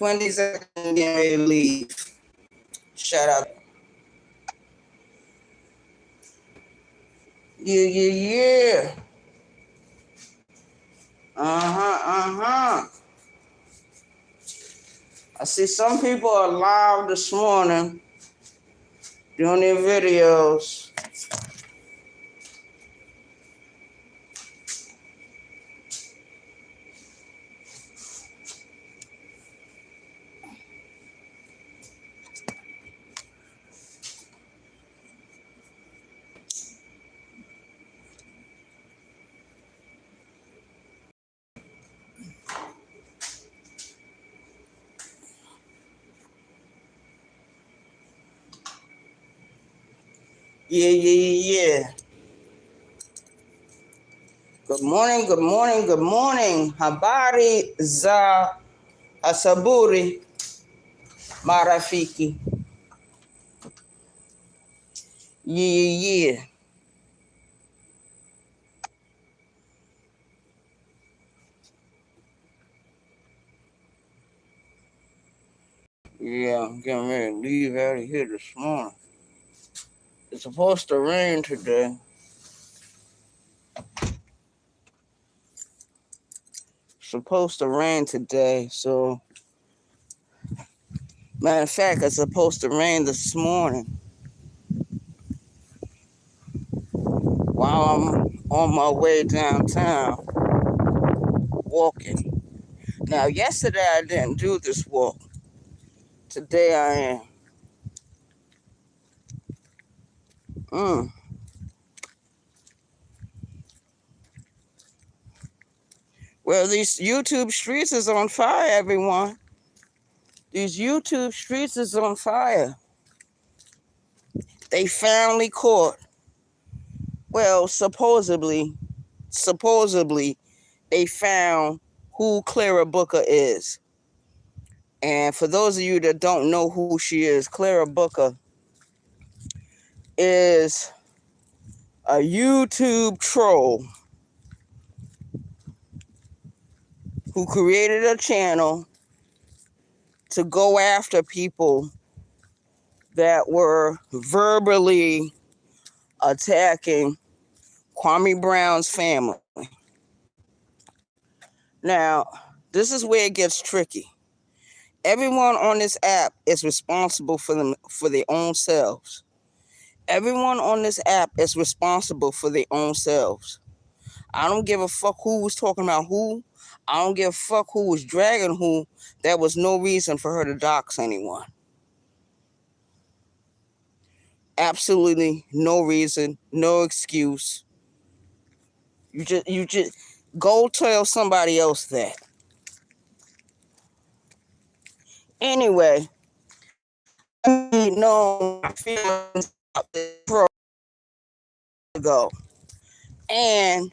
20 seconds and get ready to leave. Shout out. Yeah. Uh-huh. I see some people are live this morning doing their videos. Yeah. Good morning. Habari za asaburi marafiki. Yeah. Yeah, I'm getting ready to leave out of here this morning. It's supposed to rain today. So matter of fact, it's supposed to rain this morning while I'm on my way downtown walking. Now, yesterday I didn't do this walk. Today I am. Well, these YouTube streets is on fire, everyone. These YouTube streets is on fire. They finally caught. Well, supposedly, they found who Clara Booker is. And for those of you that don't know who she is, Clara Booker is a YouTube troll who created a channel to go after people that were verbally attacking Kwame Brown's family. Now, this is where it gets tricky. Everyone on this app is responsible for their own selves. Everyone on this app is responsible for their own selves. I don't give a fuck who was talking about who. I don't give a fuck who was dragging who. There was no reason for her to dox anyone. Absolutely no reason, no excuse. You just go tell somebody else that. Anyway, I know my feelings about this pro ago. And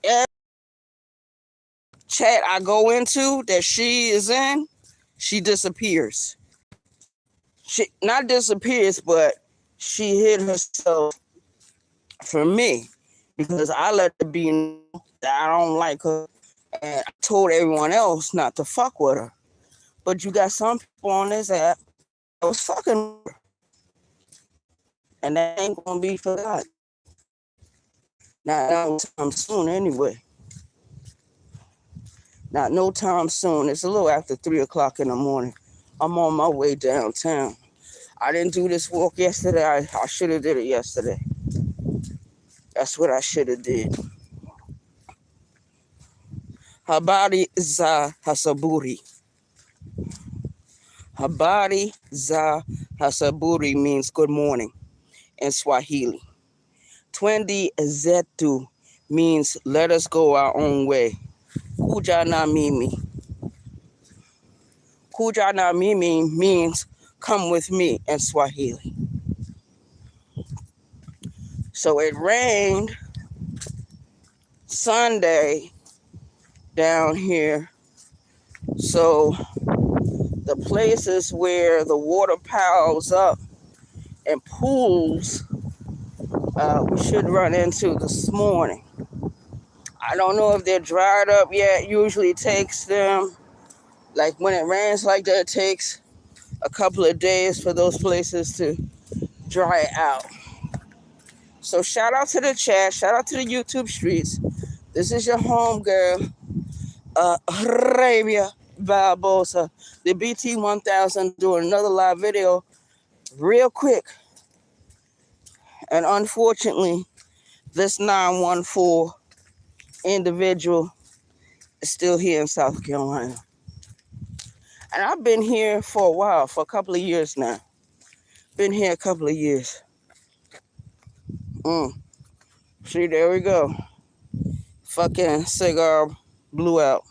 every chat I go into that she is in, she disappears. She not disappears, but she hid herself from me because I let her be know that I don't like her, and I told everyone else not to fuck with her. But you got some people on this app that was fucking with her, and that ain't gonna be forgotten. Not no time soon, anyway. Not no time soon. It's a little after 3:00 in the morning. I'm on my way downtown. I didn't do this walk yesterday. I should have did it yesterday. That's what I should have did. Habari za hasaburi. Habari za hasaburi means good morning in Swahili. Twende zetu means let us go our own way. Kuja na mimi. Kuja na mimi means come with me in Swahili. So it rained Sunday down here. So the places where the water piles up and pools, we should run into this morning. I don't know if they're dried up yet. Usually takes them Like when it rains like that, it takes a couple of days for those places to dry out. So shout out to the chat, shout out to the YouTube streets. This is your home girl, Arabia Barbosa, the BT 1000, doing another live video real quick. And unfortunately, this 914 individual is still here in South Carolina. And I've been here for a while, for a couple of years now. Been here a couple of years. See, there we go. Fucking cigar blew out.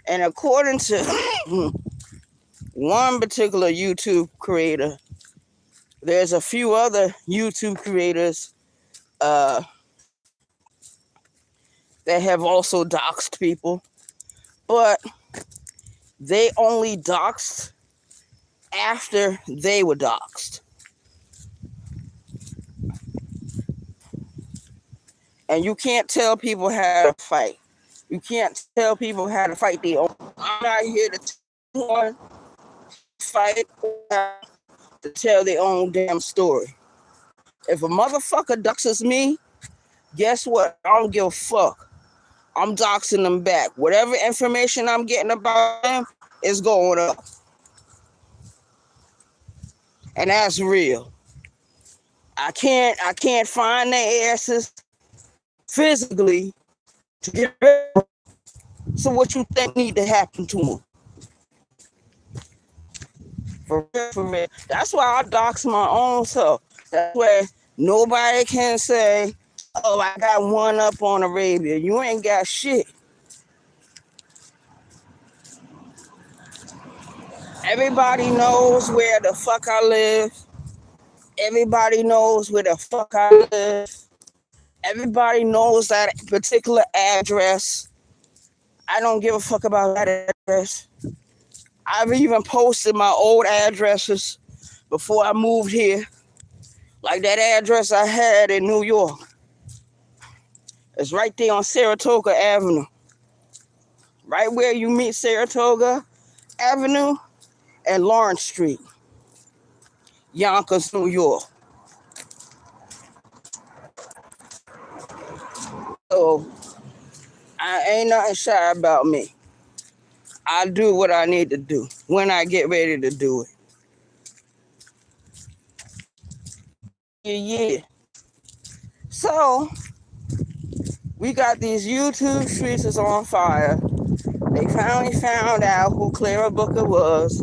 And according to one particular YouTube creator, there's a few other YouTube creators that have also doxed people, but they only doxed after they were doxed. And you can't tell people how to fight. You can't tell people how to fight their own. I'm not here to tell anyone fight to tell their own damn story. If a motherfucker doxes me, guess what? I don't give a fuck. I'm doxing them back. Whatever information I'm getting about them is going up. And that's real. I can't find their asses physically to get rid of them. So what you think need to happen to them? For real. That's why I dox my own self. That's where nobody can say, oh, I got one up on Arabia. You ain't got shit. Everybody knows where the fuck I live. Everybody knows where the fuck I live. Everybody knows that particular address. I don't give a fuck about that address. I've even posted my old addresses before I moved here. Like that address I had in New York. It's right there on Saratoga Avenue. Right where you meet Saratoga Avenue and Lawrence Street. Yonkers, New York. So, ain't nothing shy about me. I do what I need to do when I get ready to do it. Yeah. So, we got these YouTube streets is on fire. They finally found out who Clara Booker was.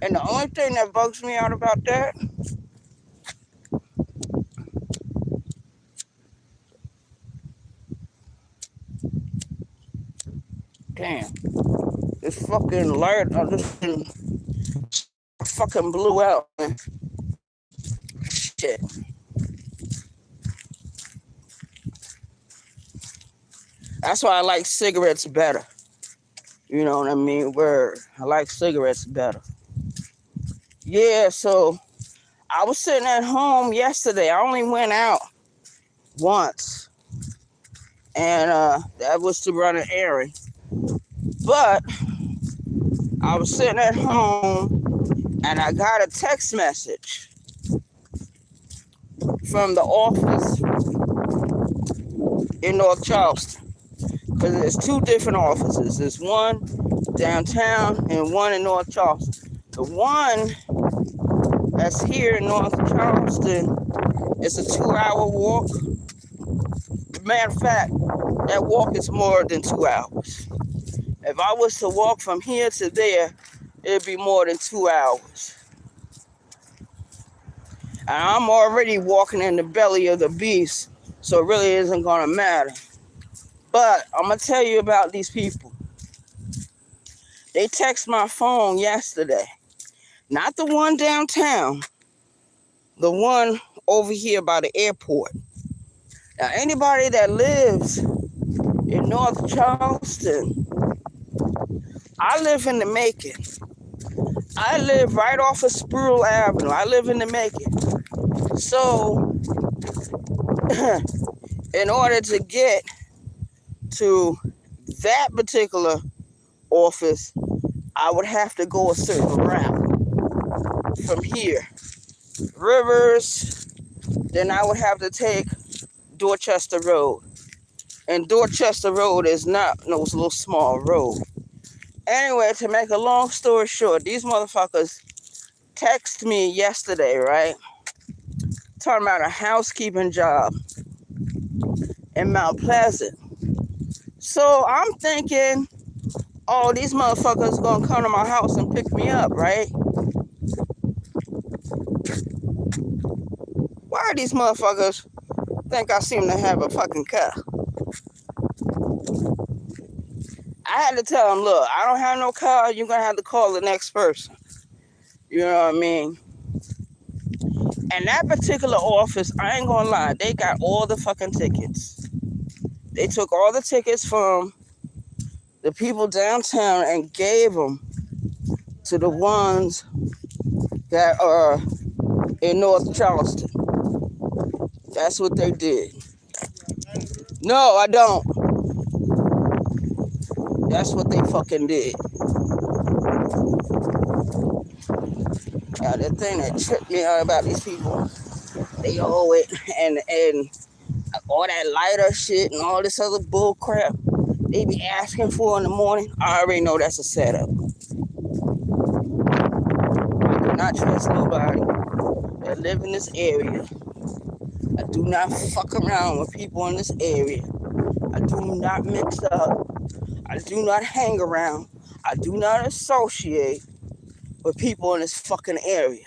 And the only thing that bugs me out about that, damn, this fucking light, this thing fucking blew out. Shit. That's why I like cigarettes better. You know what I mean? Word. I like cigarettes better. Yeah, so I was sitting at home yesterday. I only went out once. And that was to run an errand. But I was sitting at home and I got a text message from the office in North Charleston. Because there's two different offices. There's one downtown and one in North Charleston. The one that's here in North Charleston is a 2-hour walk. Matter of fact, that walk is more than 2 hours. If I was to walk from here to there, it'd be more than 2 hours. And I'm already walking in the belly of the beast, so it really isn't going to matter. But I'm going to tell you about these people. They text my phone yesterday. Not the one downtown. The one over here by the airport. Now, anybody that lives in North Charleston I live in the Macon. I live right off of Spruill Avenue. I live in the Macon. So, in order to get to that particular office, I would have to go a certain route from here. Rivers, then I would have to take Dorchester Road. And Dorchester Road is not no little small road. Anyway, to make a long story short, these motherfuckers texted me yesterday, right? Talking about a housekeeping job in Mount Pleasant. So I'm thinking, oh, these motherfuckers gonna come to my house and pick me up, right? Why these motherfuckers think I seem to have a fucking car? I had to tell them, look, I don't have no car. You're gonna have to call the next person. You know what I mean? And that particular office, I ain't gonna lie, they got all the fucking tickets. They took all the tickets from the people downtown and gave them to the ones that are in North Charleston. That's what they did. No, I don't. That's what they fucking did. The thing that tripped me out about these people, they owe it and all that lighter shit and all this other bull crap they be asking for in the morning. I already know that's a setup. I do not trust nobody that live in this area. I do not fuck around with people in this area. I do not mix up. I do not hang around. I do not associate with people in this fucking area.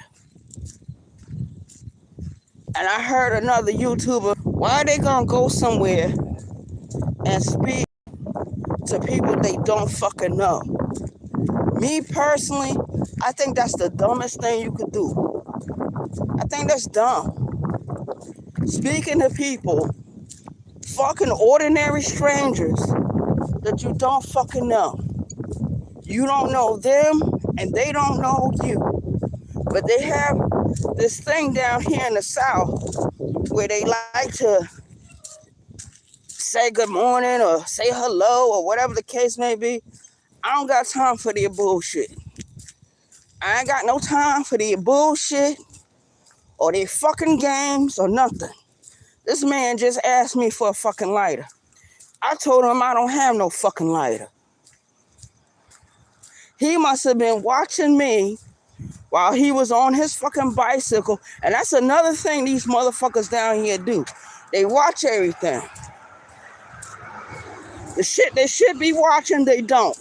And I heard another YouTuber, why are they gonna go somewhere and speak to people they don't fucking know? Me personally, I think that's the dumbest thing you could do. I think that's dumb. Speaking to people, fucking ordinary strangers that you don't fucking know. You don't know them and they don't know you. But they have this thing down here in the South where they like to say good morning or say hello or whatever the case may be. I don't got time for their bullshit. I ain't got no time for their bullshit or their fucking games or nothing. This man just asked me for a fucking lighter. I told him I don't have no fucking lighter. He must have been watching me while he was on his fucking bicycle. And that's another thing these motherfuckers down here do. They watch everything. The shit they should be watching, they don't.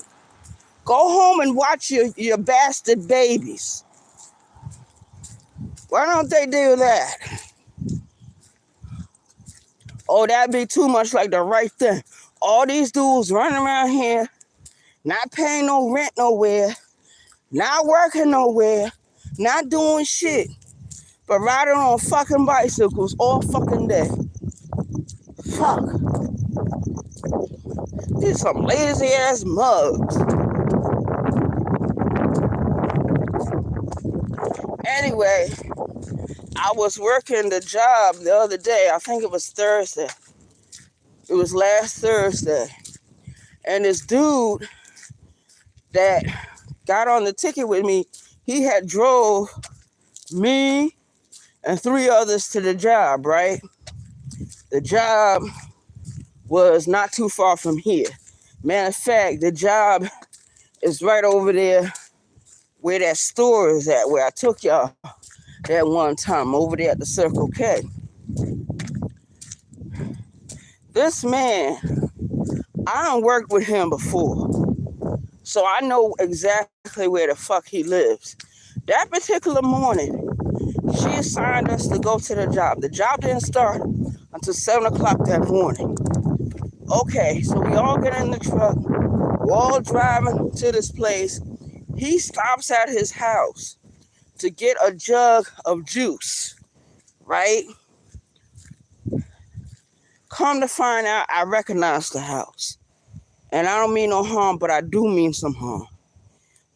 Go home and watch your bastard babies. Why don't they do that? Oh, that'd be too much like the right thing. All these dudes running around here, not paying no rent nowhere, not working nowhere, not doing shit, but riding on fucking bicycles all fucking day. Fuck. These some lazy ass mugs. Anyway, I was working the job the other day. I think it was Thursday. It was last Thursday. And this dude that got on the ticket with me, he had drove me and 3 others to the job, right? The job was not too far from here. Matter of fact, the job is right over there where that store is at, where I took y'all that one time, over there at the Circle K. This man, I done worked with him before, so I know exactly where the fuck he lives. That particular morning, she assigned us to go to the job. The job didn't start until 7 o'clock that morning. Okay, so we all get in the truck. We're all driving to this place. He stops at his house to get a jug of juice, right? Come to find out, I recognize the house. And I don't mean no harm, but I do mean some harm.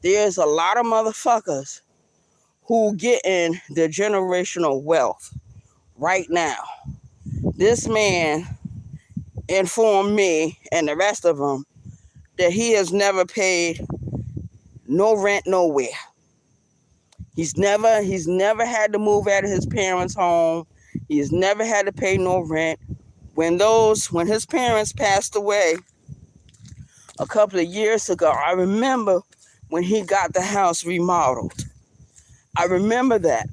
There's a lot of motherfuckers who getting the generational wealth right now. This man informed me and the rest of them that he has never paid no rent nowhere. He's never had to move out of his parents' home. He's never had to pay no rent. When his parents passed away a couple of years ago, I remember when he got the house remodeled. I remember that.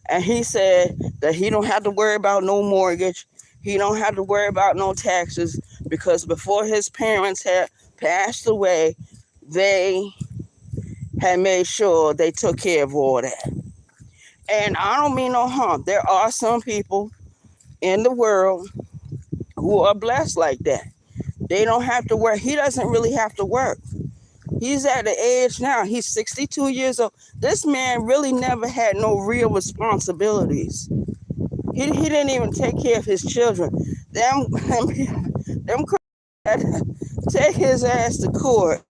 And he said that he don't have to worry about no mortgage. He don't have to worry about no taxes because before his parents had passed away, they had made sure they took care of all that. And I don't mean no harm. There are some people in the world who are blessed like that. They don't have to work. He doesn't really have to work. He's at the age now. He's 62 years old. This man really never had no real responsibilities. He didn't even take care of his children. Them had to take his ass to court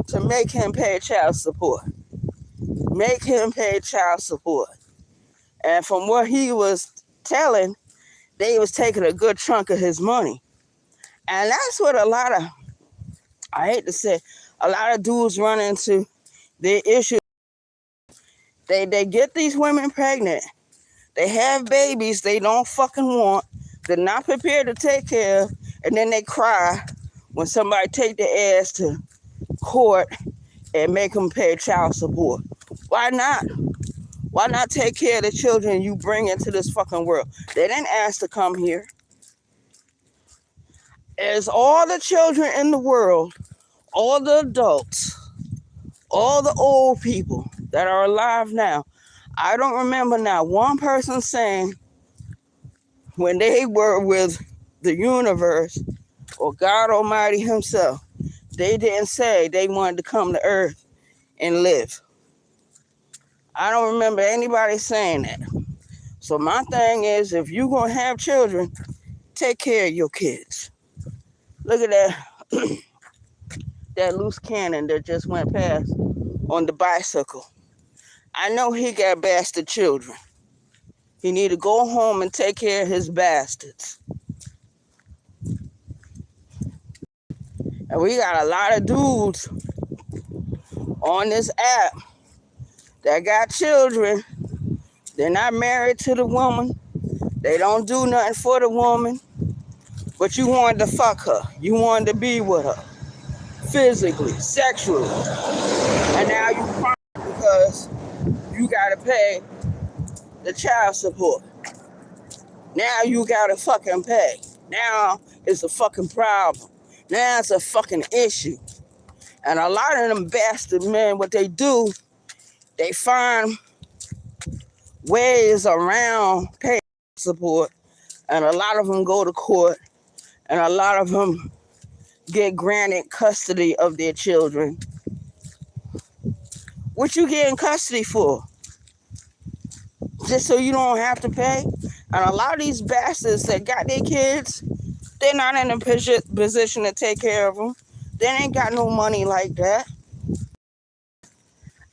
to make him pay child support. Make him pay child support. And from what he was telling, they was taking a good chunk of his money. And that's what I hate to say, a lot of dudes run into the issue. They get these women pregnant. They have babies they don't fucking want. They're not prepared to take care of. And then they cry when somebody take their ass to court and make them pay child support. Why not? Why not take care of the children you bring into this fucking world? They didn't ask to come here. As all the children in the world, all the adults, all the old people that are alive now, I don't remember now one person saying when they were with the universe or God Almighty himself, they didn't say they wanted to come to earth and live. I don't remember anybody saying that. So my thing is, if you're going to have children, take care of your kids. Look at that, that loose cannon that just went past on the bicycle. I know he got bastard children. He need to go home and take care of his bastards. And we got a lot of dudes on this app that got children. They're not married to the woman. They don't do nothing for the woman. But you wanted to fuck her. You wanted to be with her. Physically, sexually. And now you crying because you gotta pay the child support. Now you gotta fucking pay. Now it's a fucking problem. Now it's a fucking issue. And a lot of them bastard men, what they do, they find ways around paying support. And a lot of them go to court. And a lot of them get granted custody of their children. What you getting custody for? Just so you don't have to pay? And a lot of these bastards that got their kids, they're not in a position to take care of them. They ain't got no money like that.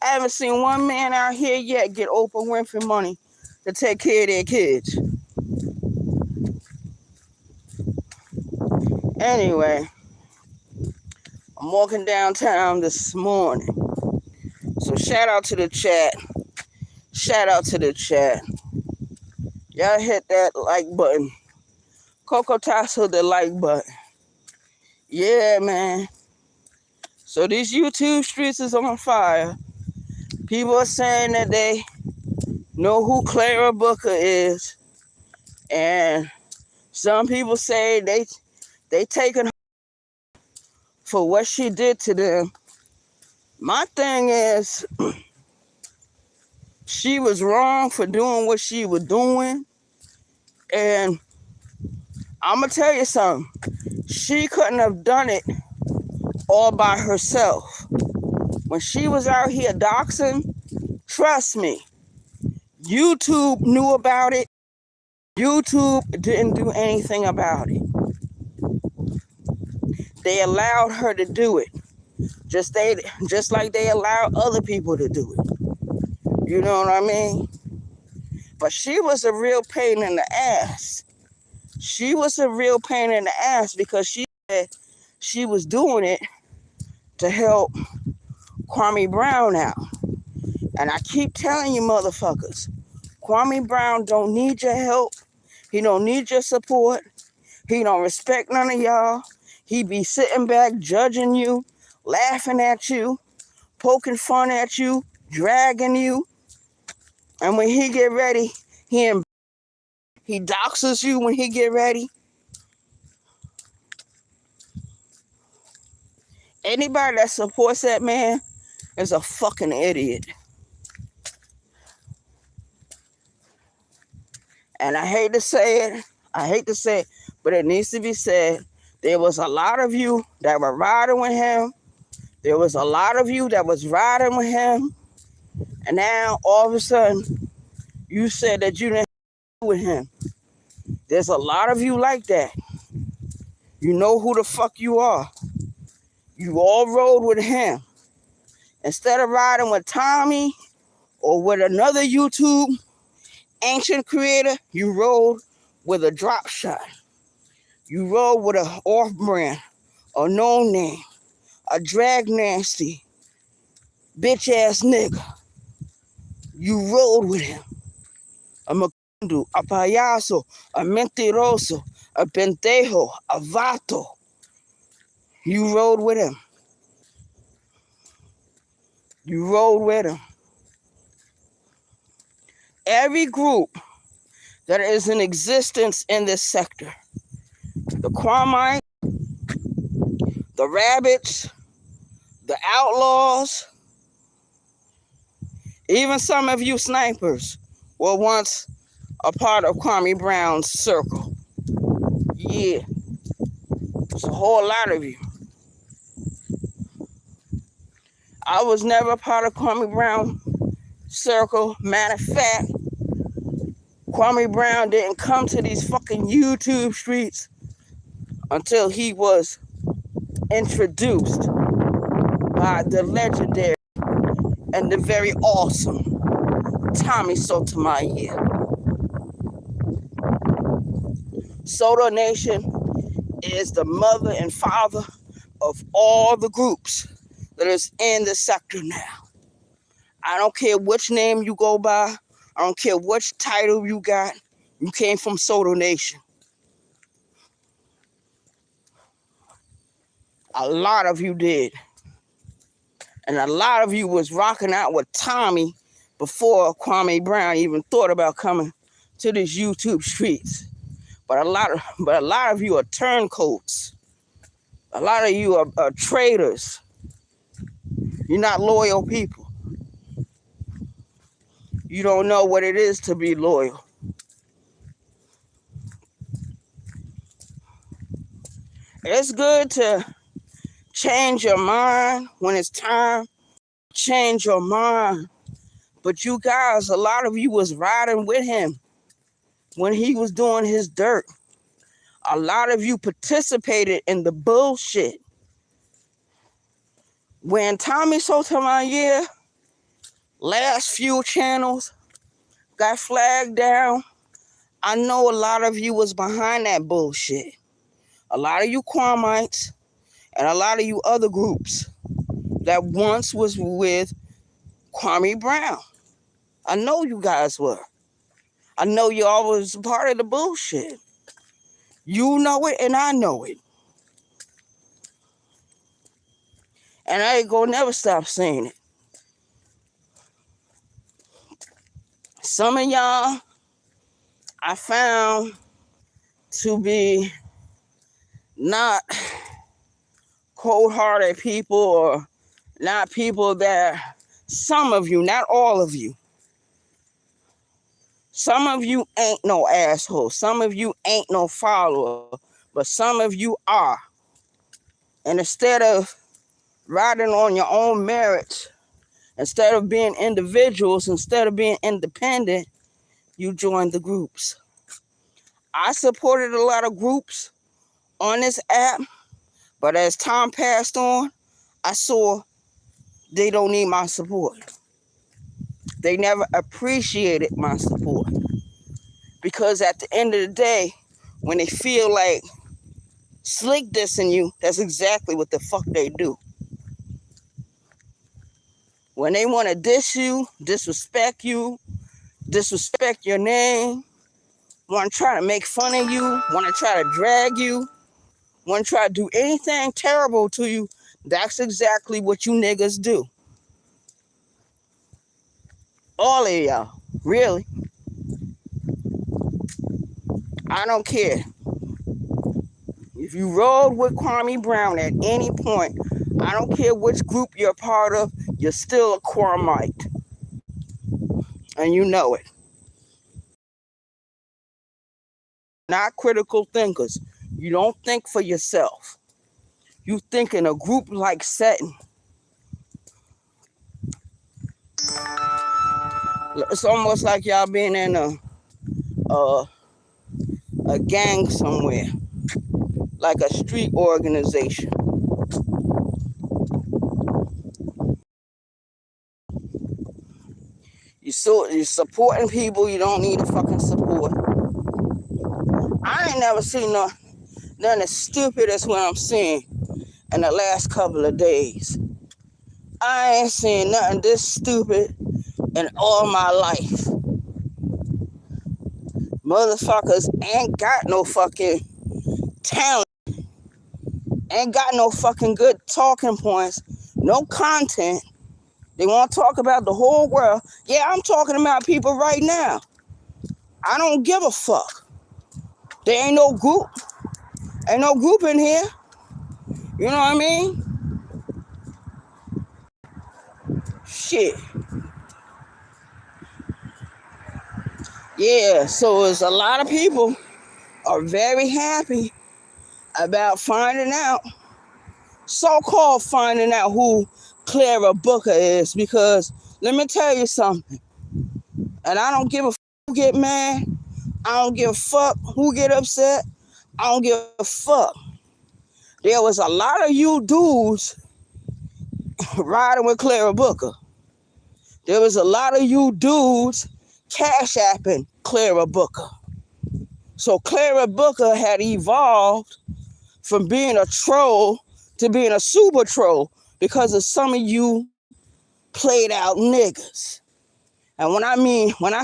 I haven't seen one man out here yet get Oprah Winfrey money to take care of their kids. Anyway, I'm walking downtown this morning. So shout out to the chat. Shout out to the chat. Y'all hit that like button. Coco Tasso the like button. Yeah, man. So these YouTube streets is on fire. People are saying that they know who Clara Booker is. And some people say they taking her for what she did to them. My thing is, she was wrong for doing what she was doing. And I'm going to tell you something. She couldn't have done it all by herself. When she was out here doxing, trust me, YouTube knew about it. YouTube didn't do anything about it. They allowed her to do it. Just like they allow other people to do it. You know what I mean? But she was a real pain in the ass. She was a real pain in the ass because she said she was doing it to help Kwame Brown out. And I keep telling you motherfuckers, Kwame Brown don't need your help. He don't need your support. He don't respect none of y'all. He be sitting back judging you, laughing at you, poking fun at you, dragging you. And when he get ready, he doxes you when he get ready. Anybody that supports that man is a fucking idiot. And I hate to say it, but it needs to be said. There was a lot of you that were riding with him. There was a lot of you that was riding with him. And now, all of a sudden, you said that you didn't with him. There's a lot of you like that. You know who the fuck you are. You all rode with him. Instead of riding with Tommy or with another YouTube ancient creator, you rode with a drop shot. You rode with an off-brand, a no-name, a drag nasty, bitch-ass nigga. You rode with him. A macundu, a payaso, a mentiroso, a pendejo, a vato. You rode with him. You rode with him. Every group that is in existence in this sector, the Kwame, the Rabbits, the Outlaws, even some of you snipers were once a part of Kwame Brown's circle. Yeah, it's a whole lot of you. I was never a part of Kwame Brown's circle. Matter of fact, Kwame Brown didn't come to these fucking YouTube streets until he was introduced by the legendary and the very awesome Tommy Sotomayor. Soto Nation is the mother and father of all the groups that is in the sector now. I don't care which name you go by. I don't care which title you got. You came from Soto Nation. A lot of you did. And a lot of you was rocking out with Tommy before Kwame Brown even thought about coming to these YouTube streets. But a lot of you are turncoats. A lot of you are traitors. You're not loyal people. You don't know what it is to be loyal. It's good to change your mind when it's time. Change your mind. But you guys, a lot of you was riding with him when he was doing his dirt. A lot of you participated in the bullshit. When Tommy Sotomayor last few channels got flagged down, I know a lot of you was behind that bullshit. A lot of you Kwamites and a lot of you other groups that once was with Kwame Brown. I know you guys were. I know you all was part of the bullshit. You know it and I know it. And I ain't gonna never stop saying it. Some of y'all I found to be not cold-hearted people or not people that, some of you, not all of you. Some of you ain't no asshole. Some of you ain't no follower. But some of you are. And instead of riding on your own merits, instead of being individuals, instead of being independent, you joined the groups. I supported a lot of groups on this app, but as time passed on, I saw they don't need my support. They never appreciated my support. Because at the end of the day, when they feel like slick dissing you, that's exactly what the fuck they do. When they want to diss you, disrespect your name, want to try to make fun of you, want to try to drag you, want to try to do anything terrible to you, that's exactly what you niggas do. All of y'all, really. I don't care. If you rode with Kwame Brown at any point, I don't care which group you're part of, you're still a Kwamite. And you know it. Not critical thinkers. You don't think for yourself. You think in a group-like setting. It's almost like y'all being in a gang somewhere, like a street organization. You're supporting people you don't need to fucking support. I ain't never seen nothing as stupid as what I'm seeing in the last couple of days. I ain't seen nothing this stupid in all my life. Motherfuckers ain't got no fucking talent, ain't got no fucking good talking points, no content. They want to talk about the whole world. Yeah, I'm talking about people right now. I don't give a fuck. There ain't no group. Ain't no group in here. You know what I mean? Shit. Yeah, so it's a lot of people are very happy about finding out, so-called finding out who Clara Booker is, because let me tell you something, and I don't give a fuck who get mad, I don't give a fuck who get upset, I don't give a fuck. There was a lot of you dudes riding with Clara Booker. There was a lot of you dudes cash apping Clara Booker. So Clara Booker had evolved from being a troll to being a super troll because of some of you played out niggas. And when I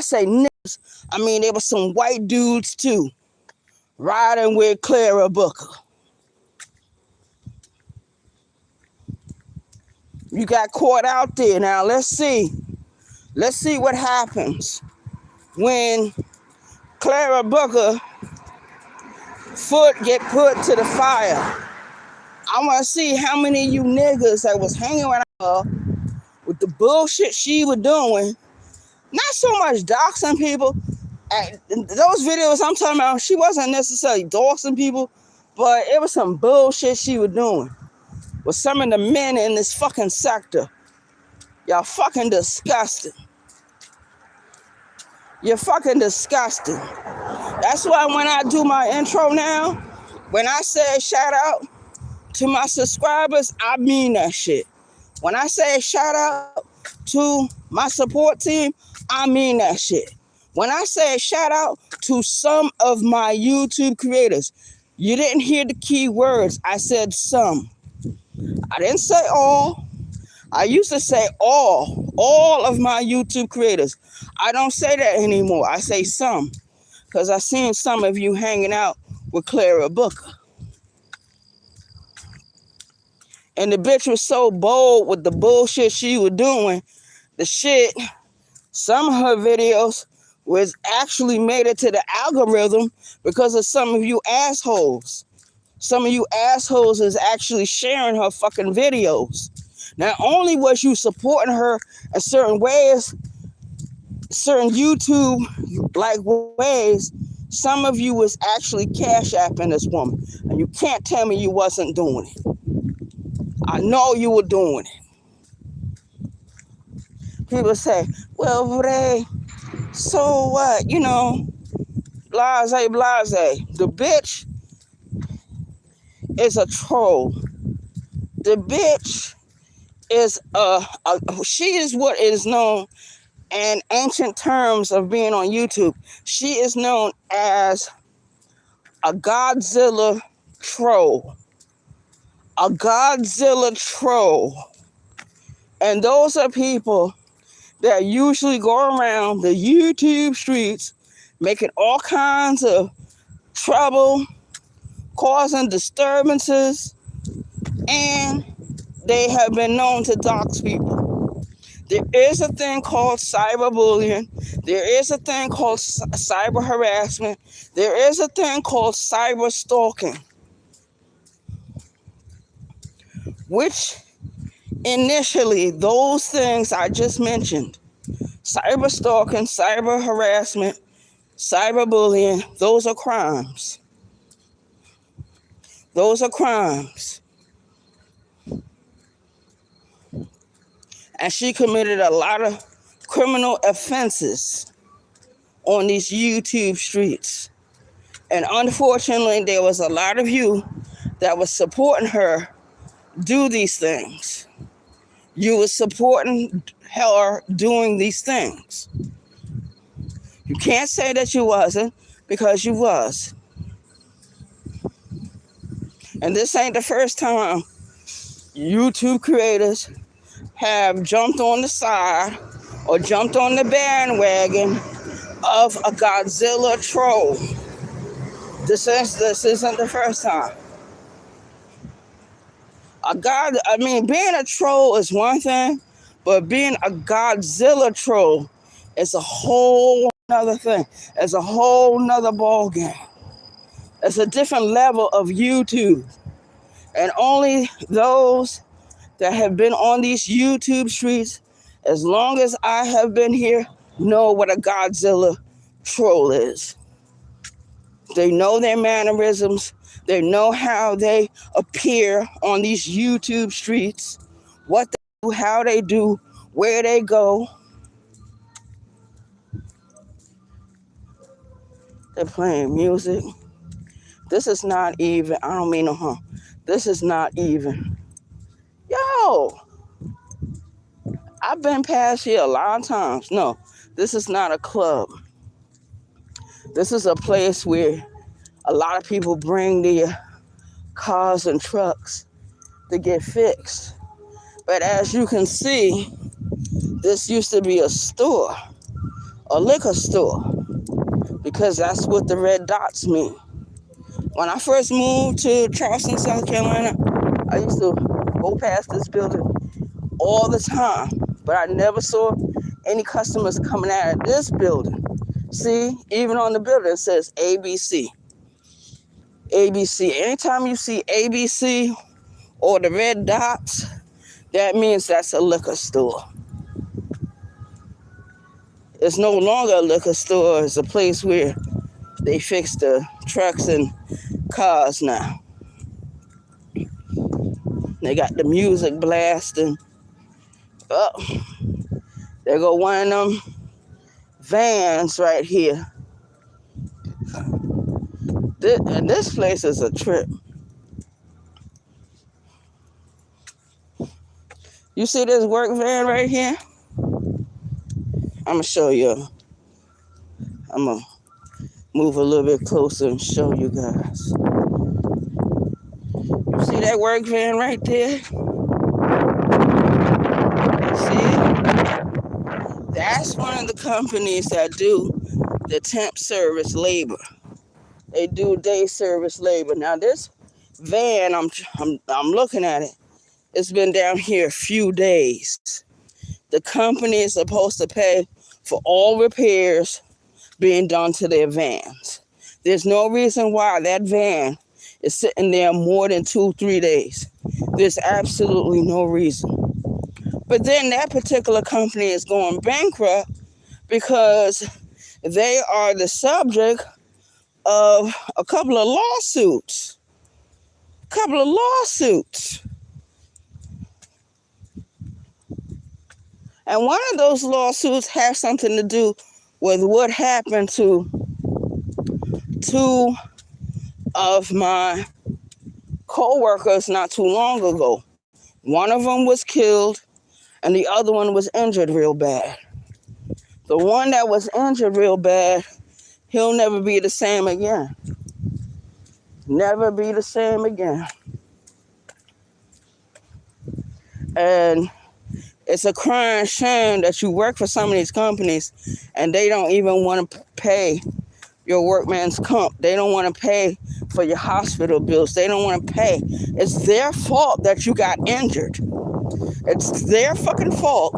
say niggas, I mean there were some white dudes too, riding with Clara Booker. You got caught out there. Now let's see what happens when Clara Booker foot get put to the fire. I want to see how many of you niggas that was hanging around her with the bullshit she was doing. Not so much doxing people. Those videos I'm talking about, she wasn't necessarily doxing people, but it was some bullshit she was doing with some of the men in this fucking sector. Y'all fucking disgusting. You're fucking disgusting. That's why when I do my intro now, when I say shout out to my subscribers, I mean that shit. When I say shout out to my support team, I mean that shit. When I say shout out to some of my YouTube creators, you didn't hear the key words. I said some. I didn't say all. I used to say all of my YouTube creators. I don't say that anymore. I say some, because I seen some of you hanging out with Clara Booker. And the bitch was so bold with the bullshit she was doing. The shit, some of her videos was actually made it to the algorithm because of some of you assholes. Some of you assholes is actually sharing her fucking videos. Not only was you supporting her in certain ways, certain YouTube like ways, some of you was actually cash apping this woman. And you can't tell me you wasn't doing it. I know you were doing it. People say, well, Ray, so what? You know, blase. The bitch is a troll. The bitch she is what is known in ancient terms of being on YouTube. She is known as a Godzilla troll. A Godzilla troll. And those are people that usually go around the YouTube streets making all kinds of trouble, causing disturbances, and they have been known to dox people. There is a thing called cyberbullying. There is a thing called cyber harassment. There is a thing called cyber stalking, which initially those things I just mentioned, cyber stalking, cyber harassment, cyberbullying, those are crimes. Those are crimes. And she committed a lot of criminal offenses on these YouTube streets. And unfortunately, there was a lot of you that was supporting her do these things. You were supporting her doing these things. You can't say that you wasn't, because you was. And this ain't the first time YouTube creators have jumped on the side or jumped on the bandwagon of a Godzilla troll. This isn't the first time. Being a troll is one thing, but being a Godzilla troll is a whole nother thing. It's a whole nother ball game. It's a different level of YouTube. And only those that have been on these YouTube streets as long as I have been here know what a Godzilla troll is. They know their mannerisms. They know how they appear on these YouTube streets, what they do, how they do, where they go. They're playing music. This is not even. I don't mean no harm. This is not even. Yo, I've been past here a lot of times. No, this is not a club. This is a place where a lot of people bring their cars and trucks to get fixed. But as you can see, this used to be a store, a liquor store, because that's what the red dots mean. When I first moved to Charleston, South Carolina, I used to go past this building all the time, but I never saw any customers coming out of this building. See, even on the building it says ABC. ABC. Anytime you see ABC or the red dots, that means that's a liquor store. It's no longer a liquor store. It's a place where they fix the trucks and cars now. They got the music blasting. Oh, there go one of them vans right here. This place is a trip. You see this work van right here? I'm going to show you. I'm going to move a little bit closer and show you guys. You see that work van right there? See it? That's one of the companies that do the temp service labor. They do day service labor. Now this van, I'm looking at it. It's been down here a few days. The company is supposed to pay for all repairs being done to their vans. There's no reason why that van is sitting there more than 2-3 days. There's absolutely no reason. But then that particular company is going bankrupt because they are the subject of a couple of lawsuits. And one of those lawsuits has something to do with what happened to two of my co-workers not too long ago. One of them was killed and the other one was injured real bad. The one that was injured real bad, he'll never be the same again. Never be the same again. And it's a crying shame that you work for some of these companies and they don't even want to pay your workman's comp. They don't want to pay for your hospital bills. They don't want to pay. It's their fault that you got injured. It's their fucking fault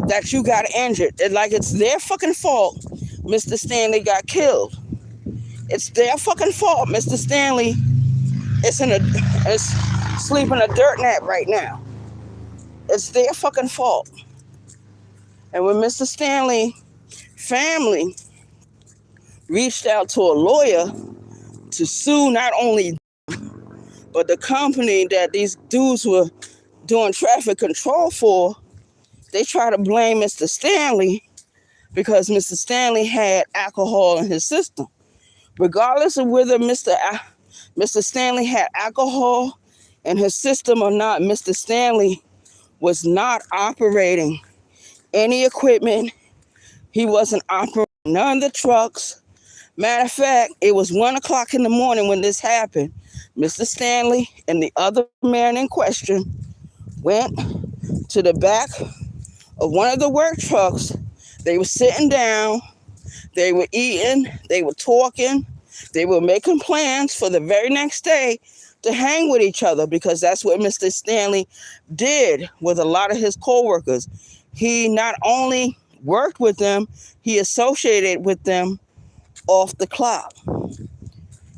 that you got injured. It's their fucking fault Mr. Stanley got killed. It's their fucking fault Mr. Stanley is sleeping in a dirt nap right now. It's their fucking fault. And when Mr. Stanley family reached out to a lawyer to sue not only but the company that these dudes were doing traffic control for, they try to blame Mr. Stanley because Mr. Stanley had alcohol in his system. Regardless of whether Mr. Stanley had alcohol in his system or not, Mr. Stanley was not operating any equipment. He wasn't operating none of the trucks. Matter of fact, it was 1 o'clock in the morning when this happened. Mr. Stanley and the other man in question went to the back of one of the work trucks. They were sitting down. They were eating. They were talking. They were making plans for the very next day to hang with each other, because that's what Mr. Stanley did with a lot of his co-workers. He not only worked with them, he associated with them off the clock.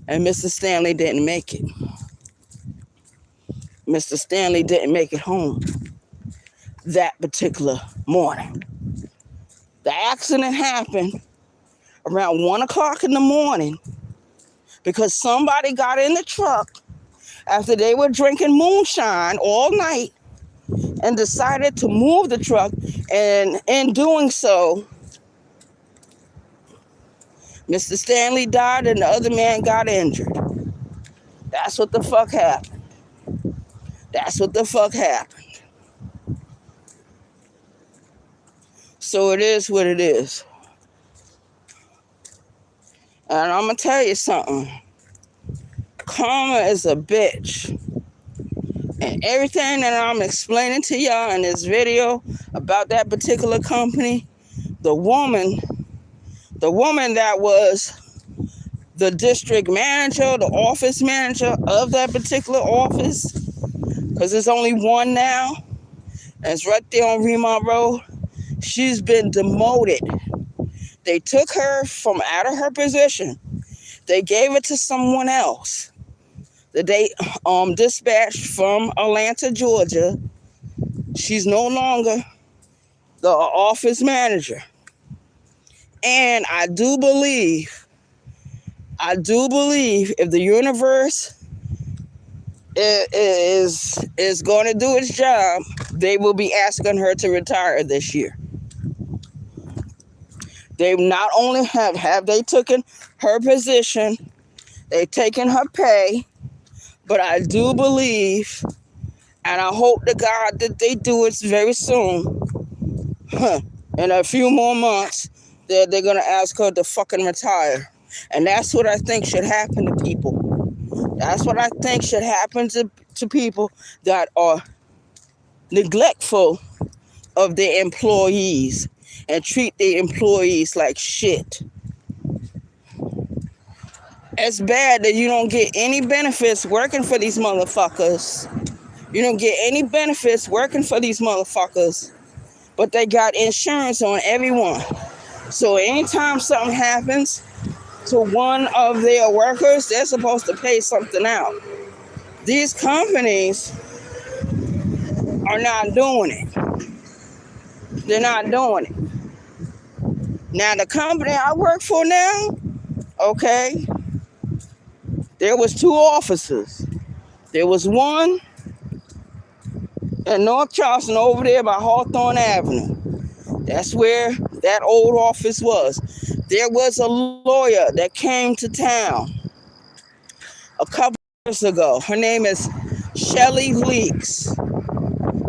And Mr. Stanley didn't make it. Mr. Stanley didn't make it home that particular morning. The accident happened around 1 o'clock in the morning because somebody got in the truck after they were drinking moonshine all night and decided to move the truck. And in doing so, Mr. Stanley died and the other man got injured. That's what the fuck happened. That's what the fuck happened. So it is what it is. And I'm going to tell you something. Karma is a bitch. And everything that I'm explaining to y'all in this video about that particular company, the woman that was the district manager, the office manager of that particular office, because there's only one now, and it's right there on Remont Road, she's been demoted. They took her from out of her position. They gave it to someone else that they dispatched from Atlanta, Georgia. She's no longer the office manager. And I do believe if the universe is going to do its job, they will be asking her to retire this year. They not only have they taken her position, they've taken her pay, but I do believe, and I hope to God that they do it very soon, in a few more months, they're going to ask her to fucking retire. And that's what I think should happen to people. That's what I think should happen to people that are neglectful of their employees and treat their employees like shit. It's bad that you don't get any benefits working for these motherfuckers. You don't get any benefits working for these motherfuckers, but they got insurance on everyone. So anytime something happens to one of their workers, they're supposed to pay something out. These companies are not doing it. They're not doing it. Now, the company I work for now, okay, there was 2 officers. There was one in North Charleston over there by Hawthorne Avenue. That's where that old office was. There was a lawyer that came to town a couple years ago. Her name is Shelly Leaks.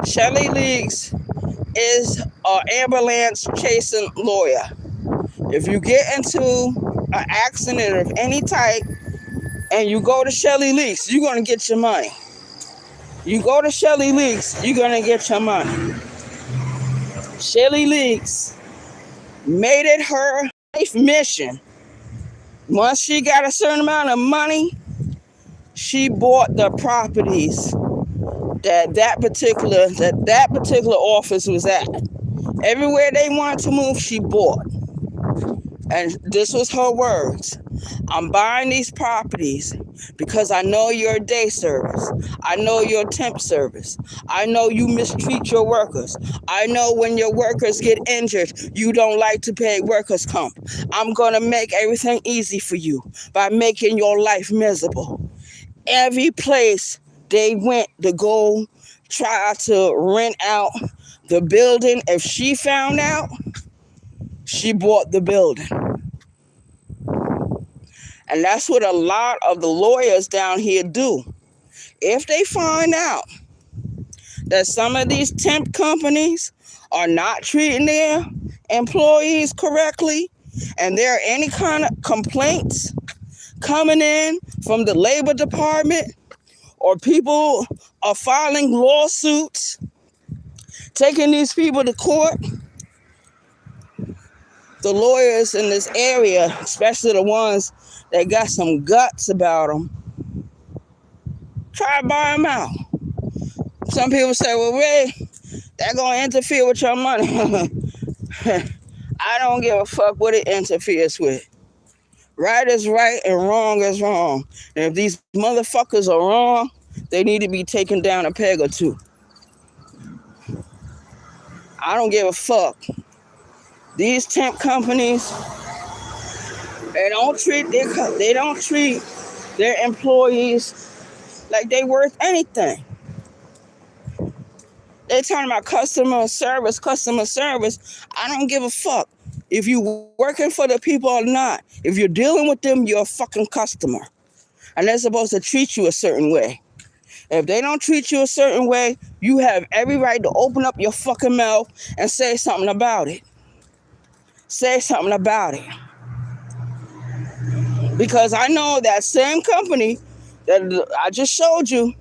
Shelly Leaks is an ambulance chasing lawyer. If you get into an accident of any type and you go to Shelly Leaks, you're going to get your money. You go to Shelly Leaks, you're going to get your money. Shelly Leaks made it her life mission. Once she got a certain amount of money, she bought the properties that particular office was at. Everywhere they wanted to move, she bought. And this was her words. I'm buying these properties because I know you're a day service. I know you're a temp service. I know you mistreat your workers. I know when your workers get injured, you don't like to pay workers' comp. I'm going to make everything easy for you by making your life miserable. Every place they went to go try to rent out the building, if she found out, she bought the building. And that's what a lot of the lawyers down here do. If they find out that some of these temp companies are not treating their employees correctly, and there are any kind of complaints coming in from the labor department, or people are filing lawsuits, taking these people to court, the lawyers in this area, especially the ones that got some guts about them, try to buy them out. Some people say, well, Ray, that's going to interfere with your money. I don't give a fuck what it interferes with. Right is right and wrong is wrong. And if these motherfuckers are wrong, they need to be taken down a peg or two. I don't give a fuck. These temp companies, they don't treat their employees like they worth anything. They talking about customer service. I don't give a fuck if you working for the people or not. If you're dealing with them, you're a fucking customer. And they're supposed to treat you a certain way. If they don't treat you a certain way, you have every right to open up your fucking mouth and say something about it. Say something about it. Because I know that same company that I just showed you,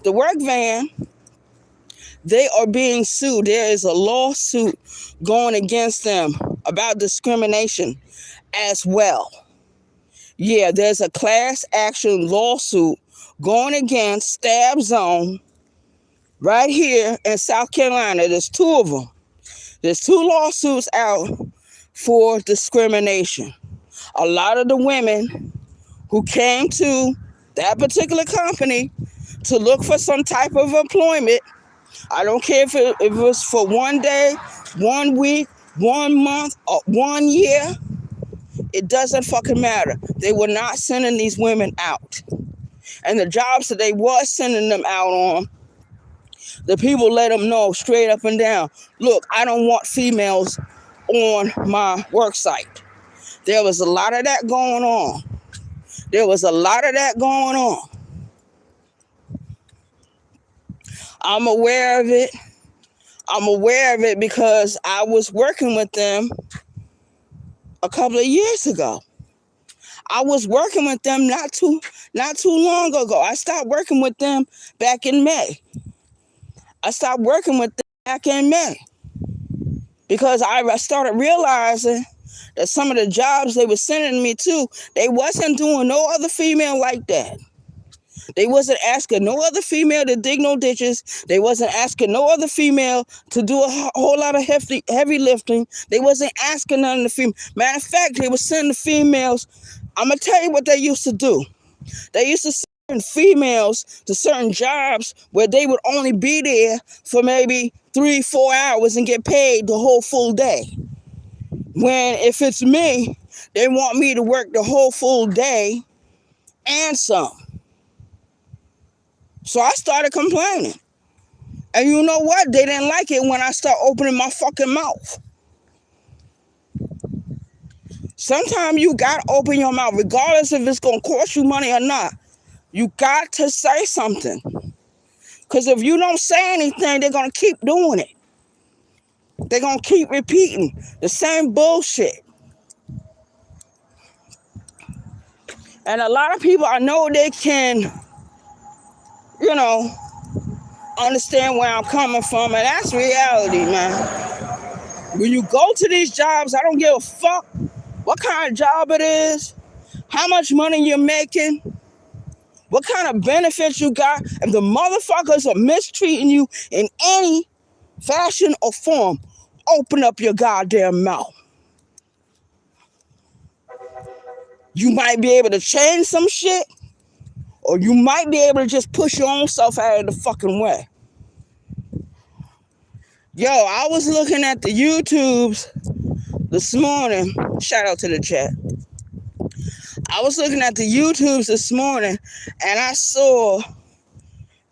the work van, they are being sued. There is a lawsuit going against them about discrimination as well. Yeah, there's a class action lawsuit going against Stab Zone right here in South Carolina. There's two of them. There's two lawsuits out for discrimination. A lot of the women who came to that particular company to look for some type of employment, I don't care if it was for 1 day, 1 week, 1 month, or 1 year, it doesn't fucking matter. They were not sending these women out. And the jobs that they was sending them out on, the people let them know straight up and down, look, I don't want females on my work site. There was a lot of that going on. I'm aware of it because I was working with them a couple of years ago. I was working with them not too long ago. I stopped working with them back in May. Because I started realizing that some of the jobs they were sending me to, they wasn't doing no other female like that. They wasn't asking no other female to dig no ditches. They wasn't asking no other female to do a whole lot of heavy lifting. They wasn't asking none of the females. Matter of fact, they were sending the females. I'm going to tell you what they used to do. They used to send females to certain jobs where they would only be there for maybe 3-4 hours and get paid the whole full day. When if it's me, they want me to work the whole full day and some. So I started complaining. And you know what? They didn't like it when I start opening my fucking mouth. Sometimes you got to open your mouth, regardless if it's going to cost you money or not. You got to say something. Because if you don't say anything, they're going to keep doing it. They're going to keep repeating the same bullshit. And a lot of people, I know they can, understand where I'm coming from. And that's reality, man. When you go to these jobs, I don't give a fuck what kind of job it is, how much money you're making, what kind of benefits you got. If the motherfuckers are mistreating you in any fashion or form, open up your goddamn mouth. You might be able to change some shit, or you might be able to just push your own self out of the fucking way. Yo, I was looking at the YouTubes this morning. Shout out to the chat. I was looking at the YouTubes this morning, and I saw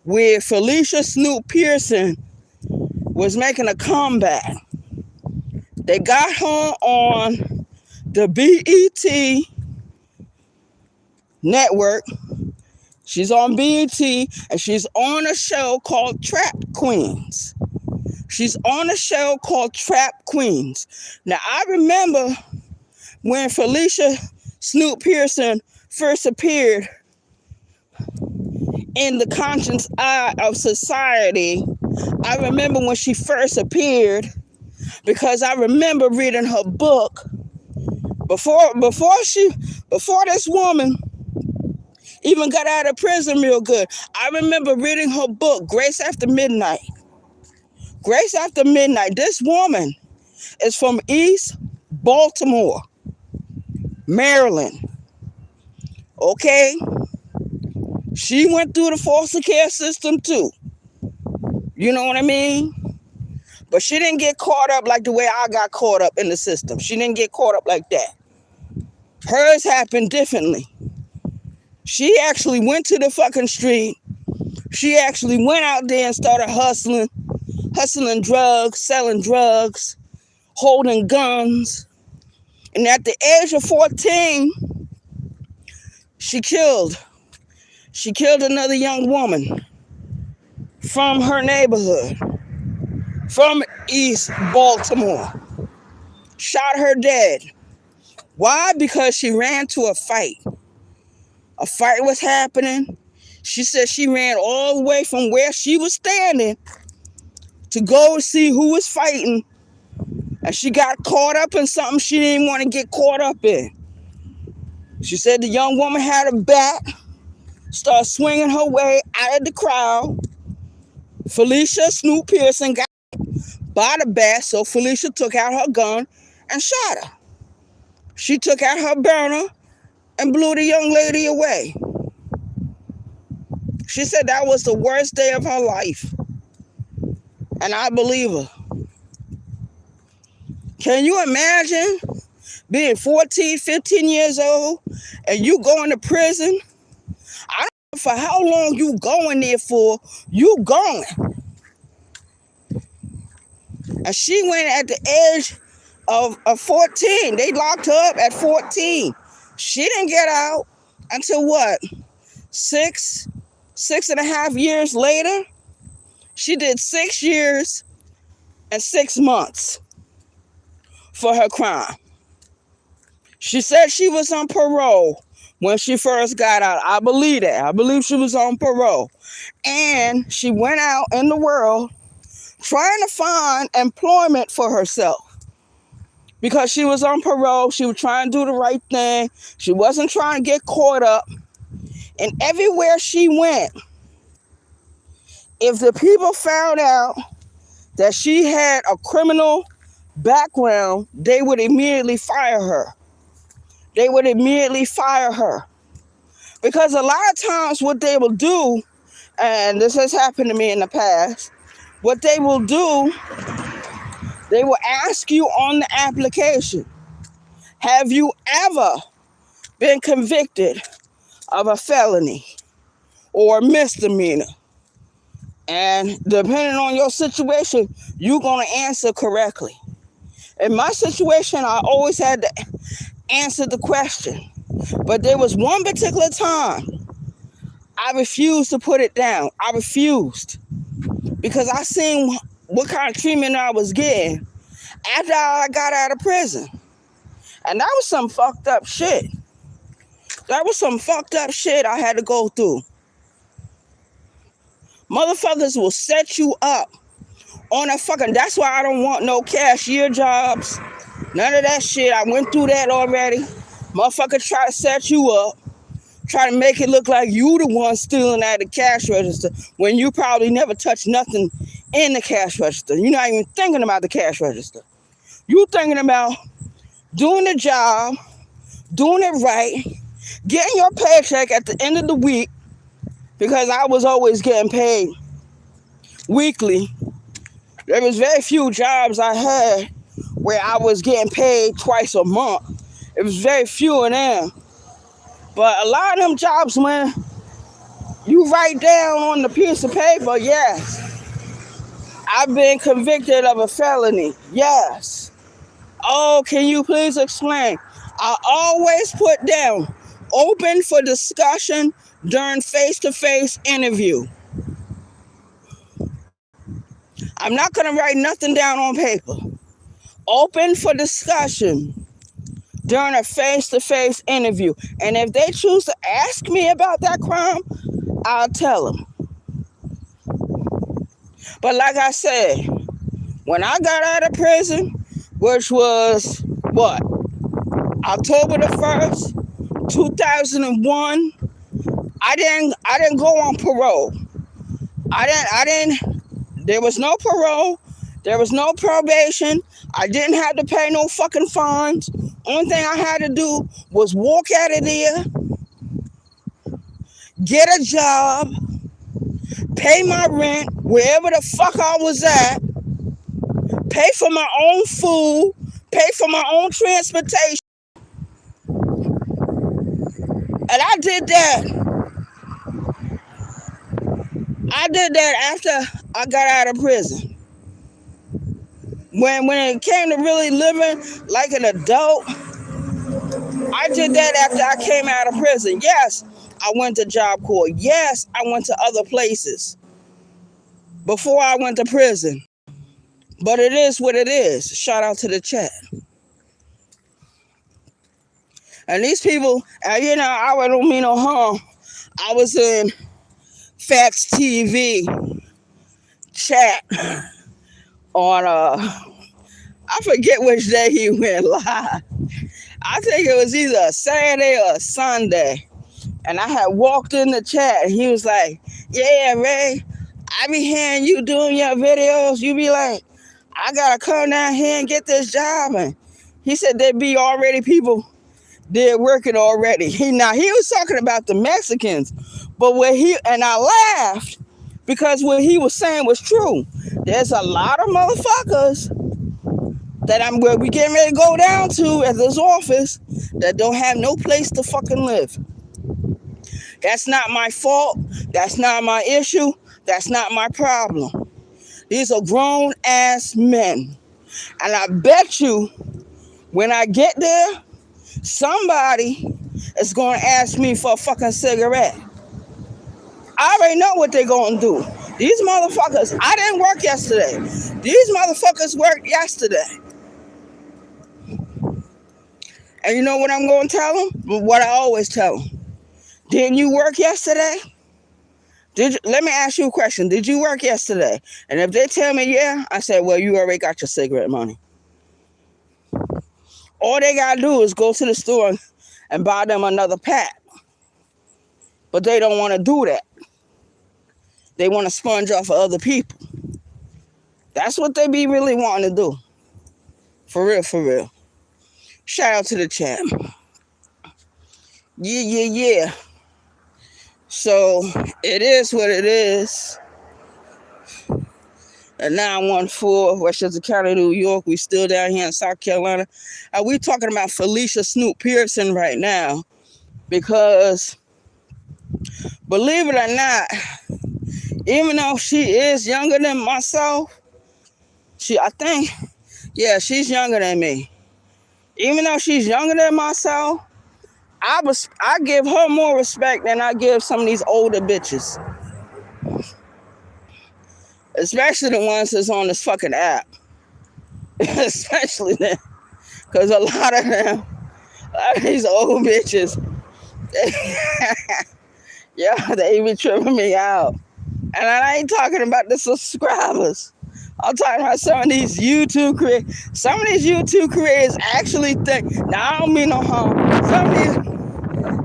where Felicia Snoop Pearson was making a comeback. They got her on the BET network. She's on BET, and she's on a show called Trap Queens. She's on a show called Trap Queens. Now, I remember when Felicia Snoop Pearson first appeared in the conscious eye of society. I remember when she first appeared, because I remember reading her book before this woman even got out of prison real good. I remember reading her book, Grace After Midnight. Grace After Midnight. This woman is from East Baltimore, Maryland. Okay? She went through the foster care system too. You know what I mean? But she didn't get caught up like the way I got caught up in the system. She didn't get caught up like that. Hers happened differently. She actually went to the fucking street. She actually went out there and started hustling drugs, selling drugs, holding guns. And at the age of 14, she killed another young woman from her neighborhood, from East Baltimore. Shot her dead. Why? Because she ran to a fight. A fight was happening. She said she ran all the way from where she was standing to go see who was fighting. And she got caught up in something she didn't want to get caught up in. She said the young woman had a bat, started swinging her way out of the crowd. Felicia Snoop Pearson got by the bat, so Felicia took out her gun and shot her. She took out her burner and blew the young lady away. She said that was the worst day of her life. And I believe her. Can you imagine being 14, 15 years old and you going to prison? I don't know for how long you going there for. You going. And she went at the age of 14. They locked her up at 14. She didn't get out until what? 6.5 years later? She did 6 years and 6 months for her crime. She said she was on parole when she first got out. I believe that. I believe she was on parole. And she went out in the world trying to find employment for herself. Because she was on parole, she was trying to do the right thing. She wasn't trying to get caught up. And everywhere she went, if the people found out that she had a criminal background, they would immediately fire her. They would immediately fire her. Because a lot of times what they will do, and this has happened to me in the past, what they will do, they will ask you on the application, have you ever been convicted of a felony or misdemeanor? And depending on your situation, you're going to answer correctly. In my situation, I always had to answer the question. But there was one particular time I refused to put it down. I refused. Because I seen what kind of treatment I was getting. after I got out of prison. And that was some fucked up shit. That was some fucked up shit I had to go through. Motherfuckers will set you up on a fucking, that's why I don't want no cashier jobs. None of that shit. I went through that already. Motherfucker try to set you up. Try to make it look like you the one stealing at the cash register when you probably never touched nothing in the cash register. You're not even thinking about the cash register. You thinking about doing the job, doing it right, getting your paycheck at the end of the week, because I was always getting paid weekly. There was very few jobs I had where I was getting paid twice a month. It was very few of them. But a lot of them jobs, when you write down on the piece of paper, yes, I've been convicted of a felony. Yes. Oh, can you please explain? I always put down open for discussion during face-to-face interview. I'm not going to write nothing down on paper. Open for discussion during a face-to-face interview. And if they choose to ask me about that crime, I'll tell them. But like I said, when I got out of prison, which was, what, October the 1st, 2001, I didn't go on parole. There was no parole. There was no probation. I didn't have to pay no fucking fines. Only thing I had to do was walk out of there, get a job, pay my rent wherever the fuck I was at, pay for my own food, pay for my own transportation. And I did that. I did that after I got out of prison. When it came to really living like an adult, I did that after I came out of prison. Yes, I went to Job Corps. Yes, I went to other places before I went to prison. But it is what it is. Shout out to the chat. And these people, you know, I don't mean no harm. I was in Facts TV chat on, I forget which day he went live. I think it was either a Saturday or a Sunday. And I had walked in the chat and he was like, yeah, Ray, I be hearing you doing your videos. You be like, I gotta come down here and get this job. And he said there'd be already people there working already. He was talking about the Mexicans, but I laughed because what he was saying was true. There's a lot of motherfuckers that we getting ready to go down to at this office that don't have no place to fucking live. That's not my fault. That's not my issue. That's not my problem. These are grown ass men. And I bet you when I get there, somebody is going to ask me for a fucking cigarette. I already know what they're going to do. These motherfuckers, I didn't work yesterday. These motherfuckers worked yesterday. And you know what I'm going to tell them? What I always tell them. Didn't you work yesterday? Let me ask you a question. Did you work yesterday? And if they tell me yeah, I say, well, you already got your cigarette money. All they got to do is go to the store and buy them another pack. But they don't want to do that. They want to sponge off of other people. That's what they be really wanting to do. For real, for real. Shout out to the chat. Yeah. So, it is what it is. At 914 Westchester County, New York. We still down here in South Carolina. We talking about Felicia Snoop Pearson right now. Because, believe it or not, even though she is younger than myself, she's younger than me. Even though she's younger than myself, I give her more respect than I give some of these older bitches. Especially the ones that's on this fucking app. Especially them. Because a lot of these old bitches, yeah, they be tripping me out. And I ain't talking about the subscribers. I'm talking about some of these YouTube creators. Some of these YouTube creators actually think. Now I don't mean no harm.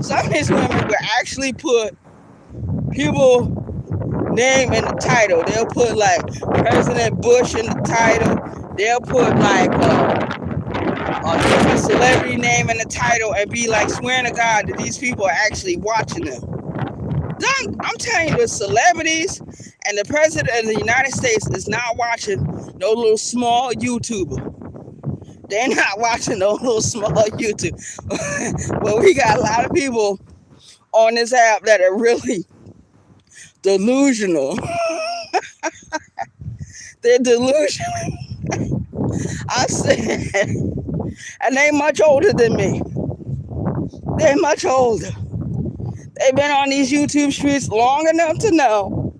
Some of these women will actually put people name in the title. They'll put like President Bush in the title. They'll put like a different celebrity name in the title and be like swearing to God that these people are actually watching them. I'm telling you, the celebrities and the president of the United States is not watching no little small YouTuber. They're not watching no little small YouTube. But we got a lot of people on this app that are really delusional. They're delusional. I said, and they much older than me. They're much older. They've been on these YouTube streets long enough to know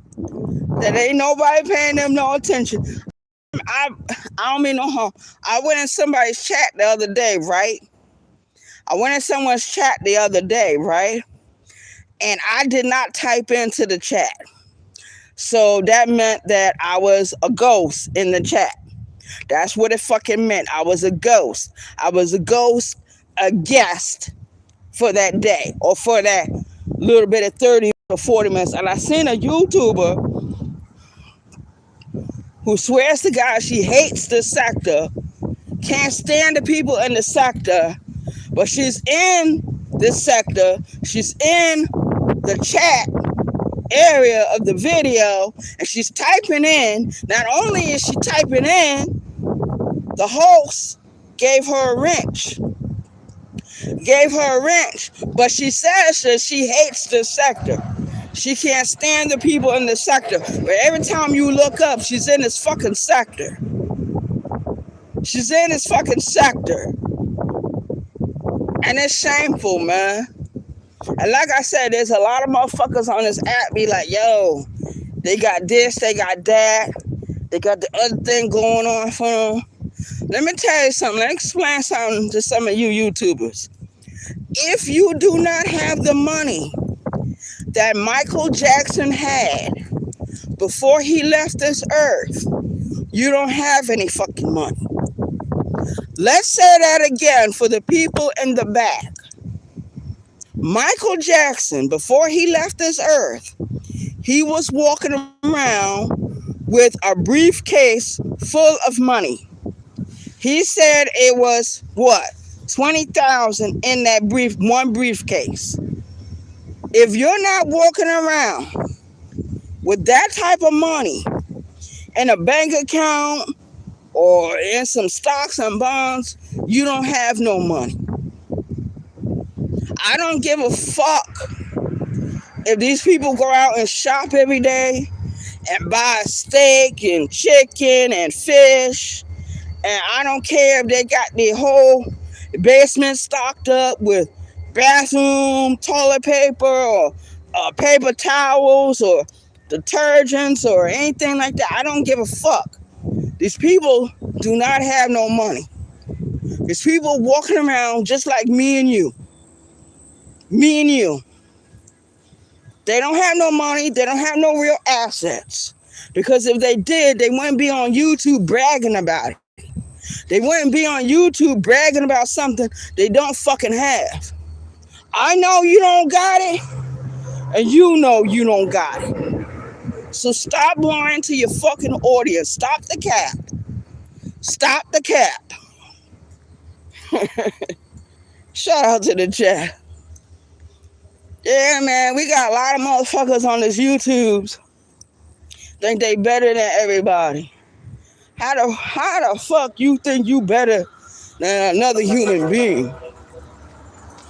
that ain't nobody paying them no attention. I don't mean no harm. I went in somebody's chat the other day, right? Right? And I did not type into the chat. So that meant that I was a ghost in the chat. That's what it fucking meant. I was a ghost. A guest for that day or for that little bit of 30 or 40 minutes. And I seen a YouTuber who swears to God she hates the sector, can't stand the people in the sector, but she's in this sector. She's in the chat area of the video and she's typing in. Not only is she typing in, the host gave her a wrench. But she says that she hates the sector. She can't stand the people in the sector. But every time you look up, she's in this fucking sector. And it's shameful, man. And like I said, there's a lot of motherfuckers on this app be like, yo, they got this, they got that. They got the other thing going on for them. Let me tell you something. Let me explain something to some of you YouTubers. If you do not have the money that Michael Jackson had before he left this earth, you don't have any fucking money. Let's say that again for the people in the back. Michael Jackson, before he left this earth, he was walking around with a briefcase full of money. He said it was, what, 20,000 in that one briefcase. If you're not walking around with that type of money in a bank account or in some stocks and bonds, you don't have no money. I don't give a fuck if these people go out and shop every day and buy steak and chicken and fish. And I don't care if they got the whole basement stocked up with bathroom toilet paper or paper towels or detergents or anything like that. I don't give a fuck. These people do not have no money. These people walking around just like me and you. They don't have no money. They don't have no real assets. Because if they did, they wouldn't be on YouTube bragging about it. They wouldn't be on YouTube bragging about something they don't fucking have. I know you don't got it, and you know you don't got it. So stop lying to your fucking audience. Stop the cap. Shout out to the chat. Yeah, man, we got a lot of motherfuckers on this YouTube. Think they better than everybody. How the fuck you think you better than another human being?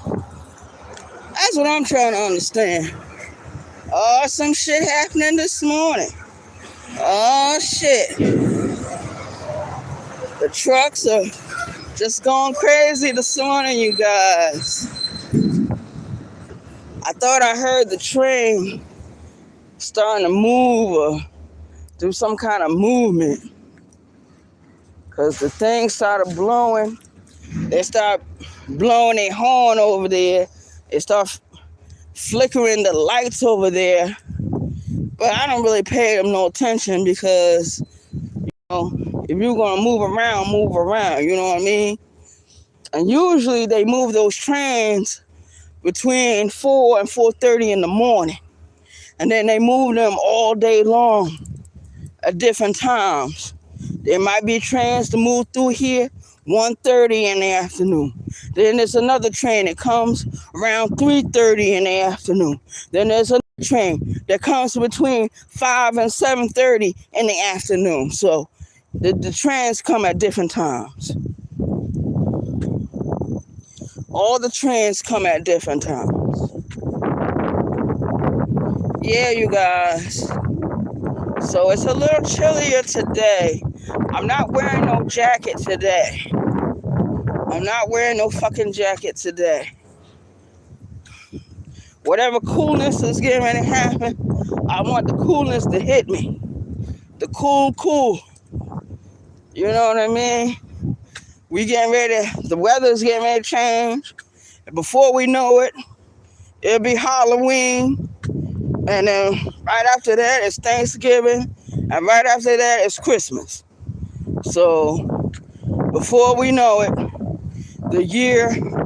That's what I'm trying to understand. Oh, some shit happening this morning. Oh, shit. The trucks are just going crazy this morning, you guys. I thought I heard the train starting to move or do some kind of movement. because the thing started blowing. They start blowing their horn over there. They start flickering the lights over there. But I don't really pay them no attention because, if you're going to move around, you know what I mean? And usually they move those trains between 4 and 4:30 in the morning. And then they move them all day long at different times. There might be trains to move through here 1:30 in the afternoon. Then there's another train that comes around 3:30 in the afternoon. Then there's another train that comes between 5 and 7:30 in the afternoon. So the trains come at different times. All the trains come at different times. Yeah, you guys. So it's a little chillier today. I'm not wearing no jacket today. I'm not wearing no fucking jacket today. Whatever coolness is getting ready to happen, I want the coolness to hit me. The cool. You know what I mean? We getting ready, the weather's getting ready to change. And before we know it, it'll be Halloween. And then right after that, it's Thanksgiving. And right after that, it's Christmas. So before we know it,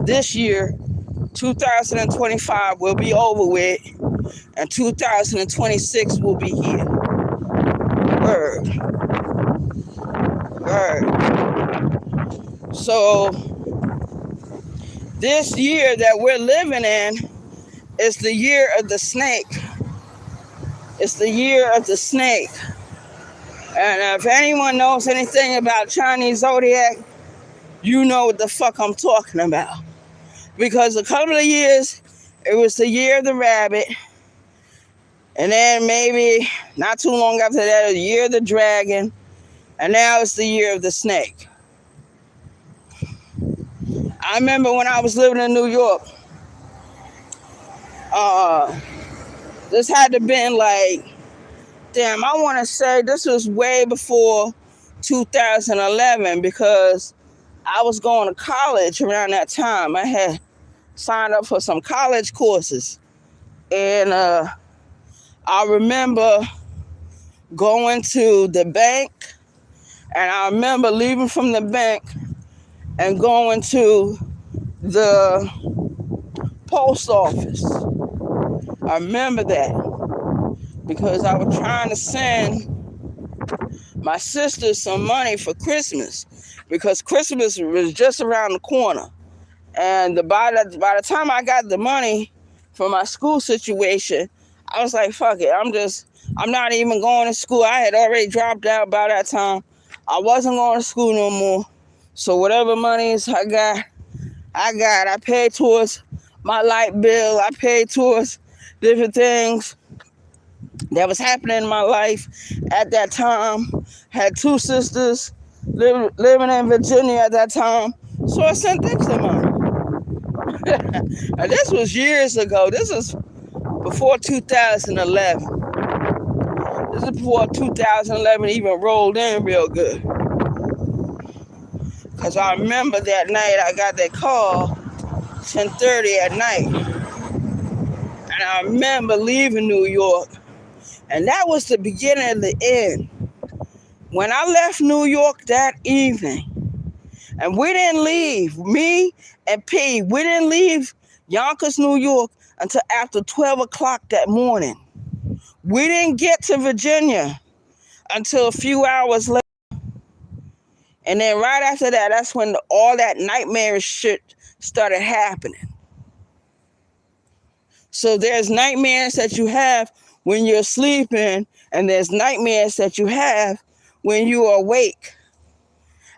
this year, 2025 will be over with, and 2026 will be here. Word. So this year that we're living in is the year of the snake. It's the year of the snake. And if anyone knows anything about Chinese zodiac, you know what the fuck I'm talking about. Because a couple of years, it was the year of the rabbit. And then maybe not too long after that, the year of the dragon. And now it's the year of the snake. I remember when I was living in New York, this had to have been like, damn, I want to say this was way before 2011 because I was going to college around that time. I had signed up for some college courses. And I remember going to the bank, and I remember leaving from the bank and going to the post office. I remember that because I was trying to send my sister some money for Christmas because Christmas was just around the corner. And by the time I got the money for my school situation, I was like, fuck it. I'm not even going to school. I had already dropped out by that time. I wasn't going to school no more. So whatever monies I got, I paid towards my light bill. I paid towards different things that was happening in my life at that time. Had two sisters living in Virginia at that time. So I sent them some money. And this was years ago. This is before 2011. This is before 2011 even rolled in real good. Because I remember that night I got that call, 10:30 at night. And I remember leaving New York. And that was the beginning of the end. When I left New York that evening, and we didn't leave, me and P, we didn't leave Yonkers, New York until after 12 o'clock that morning. We didn't get to Virginia until a few hours later. And then right after that, that's when all that nightmarish shit started happening. So there's nightmares that you have when you're sleeping, and there's nightmares that you have when you are awake.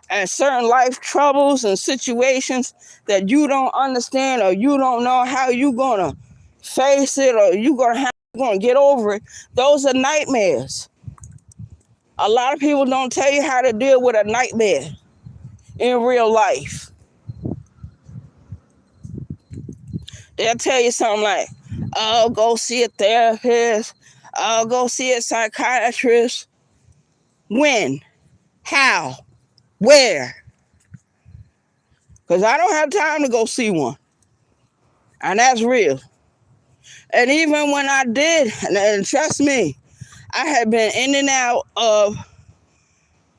And certain life troubles and situations that you don't understand or you don't know how you're going to face it or you're going to get over it, those are nightmares. A lot of people don't tell you how to deal with a nightmare in real life. They'll tell you something like, oh, go see a therapist. Oh, go see a psychiatrist. When? How? Where? Because I don't have time to go see one. And that's real. And even when I did, and trust me, I had been in and out of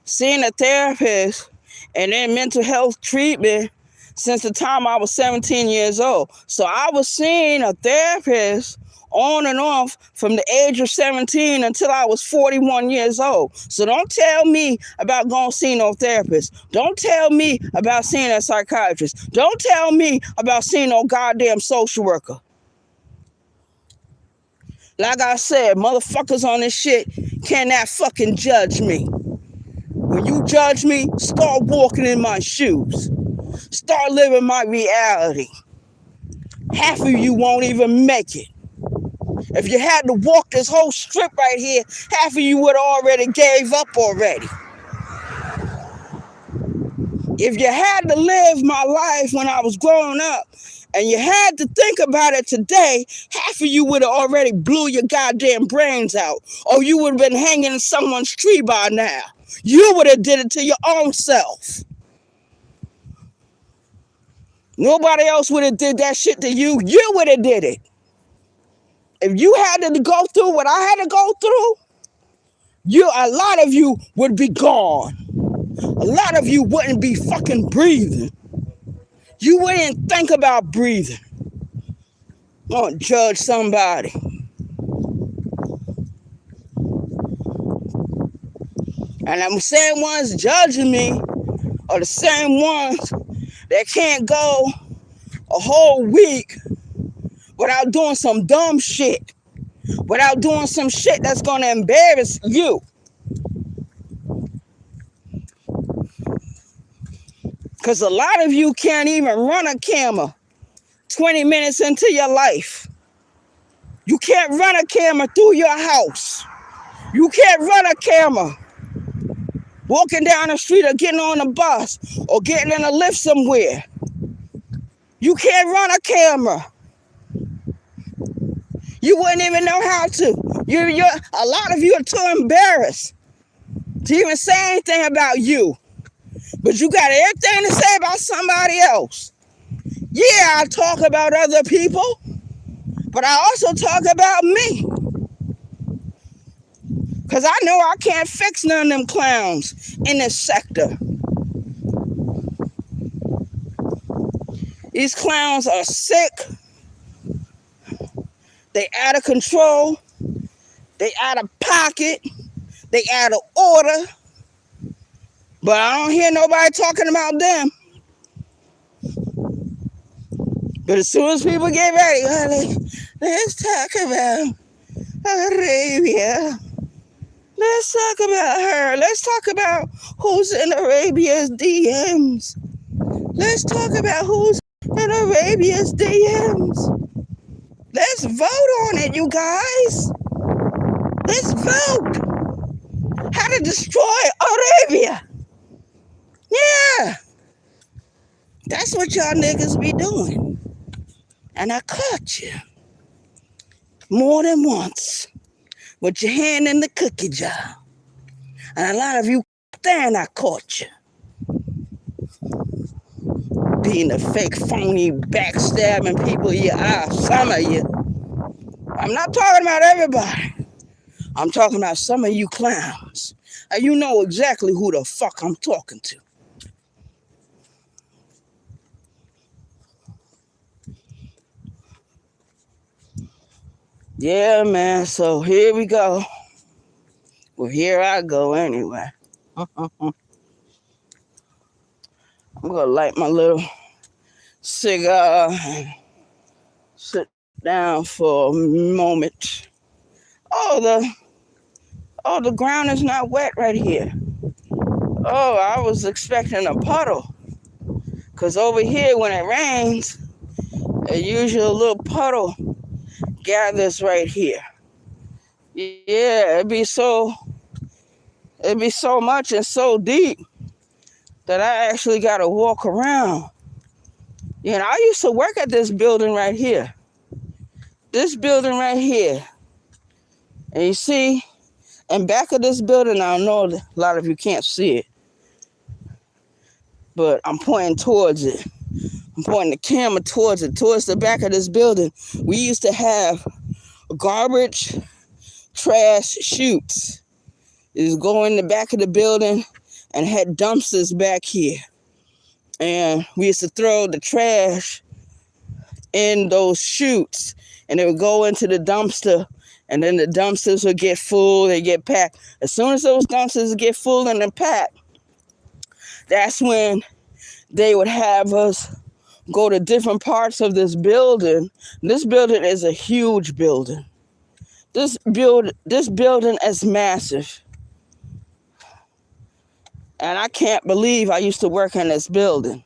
seeing a therapist and then mental health treatment since the time I was 17 years old. So I was seeing a therapist on and off from the age of 17 until I was 41 years old. So don't tell me about going to see no therapist. Don't tell me about seeing a psychiatrist. Don't tell me about seeing no goddamn social worker. Like I said, motherfuckers on this shit cannot fucking judge me. When you judge me, start walking in my shoes. Start living my reality. Half of you won't even make it. If you had to walk this whole strip right here, half of you would have already gave up already. If you had to live my life when I was growing up, and you had to think about it today, half of you would have already blew your goddamn brains out, or you would have been hanging in someone's tree by now. You would have did it to your own self. Nobody else would have did that shit to you. You would have did it. If you had to go through what I had to go through, a lot of you would be gone. A lot of you wouldn't be fucking breathing. You wouldn't think about breathing. Don't judge somebody. And the same ones judging me are the same ones that can't go a whole week without doing some dumb shit, without doing some shit that's going to embarrass you. Because a lot of you can't even run a camera 20 minutes into your life. You can't run a camera through your house. You can't run a camera walking down the street or getting on a bus or getting in a lift somewhere. You can't run a camera. You wouldn't even know how to. A lot of you are too embarrassed to even say anything about you. But you got everything to say about somebody else. Yeah, I talk about other people, but I also talk about me. Because I know I can't fix none of them clowns in this sector. These clowns are sick. They out of control. They out of pocket. They out of order. But I don't hear nobody talking about them. But as soon as people get ready, let's talk about Arabia. Let's talk about her. Let's talk about who's in Arabia's DMs. Let's talk about who's in Arabia's DMs. Let's vote on it, you guys. Let's vote. How to destroy Arabia. Yeah. That's what y'all niggas be doing. And I caught you. More than once. With your hand in the cookie jar. And a lot of you then I caught you. Being the fake, phony, backstabbing people you are, some of you. I'm not talking about everybody. I'm talking about some of you clowns. And you know exactly who the fuck I'm talking to. Yeah, man, so here we go. Well, here I go anyway. I'm gonna light my little cigar and sit down for a moment. Oh, the ground is not wet right here. Oh, I was expecting a puddle. Because over here, when it rains, usually a little puddle gathers right here. Yeah, it'd be so much and so deep that I actually got to walk around. You know, I used to work at this building right here. This building right here. And you see, in back of this building, I know a lot of you can't see it. but I'm pointing towards it. I'm pointing the camera towards it, towards the back of this building. We used to have garbage trash chutes. It was go in the back of the building and had dumpsters back here. And we used to throw the trash in those chutes, and it would go into the dumpster, and then the dumpsters would get full, they get packed. As soon as those dumpsters get full and packed, that's when they would have us go to different parts of this building. This building is a huge building. This building is massive. And I can't believe I used to work in this building.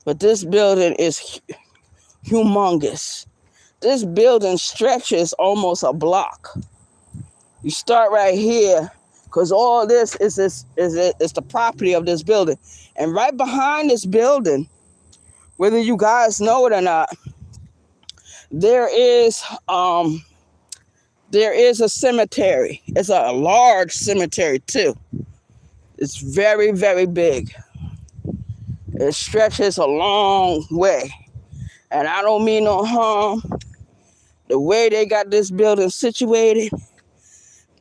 But this building is humongous. This building stretches almost a block. You start right here, because all this is the property of this building. And right behind this building, whether you guys know it or not, there is a cemetery. It's a large cemetery too. It's very, very big. It stretches a long way. And I don't mean no harm. The way they got this building situated,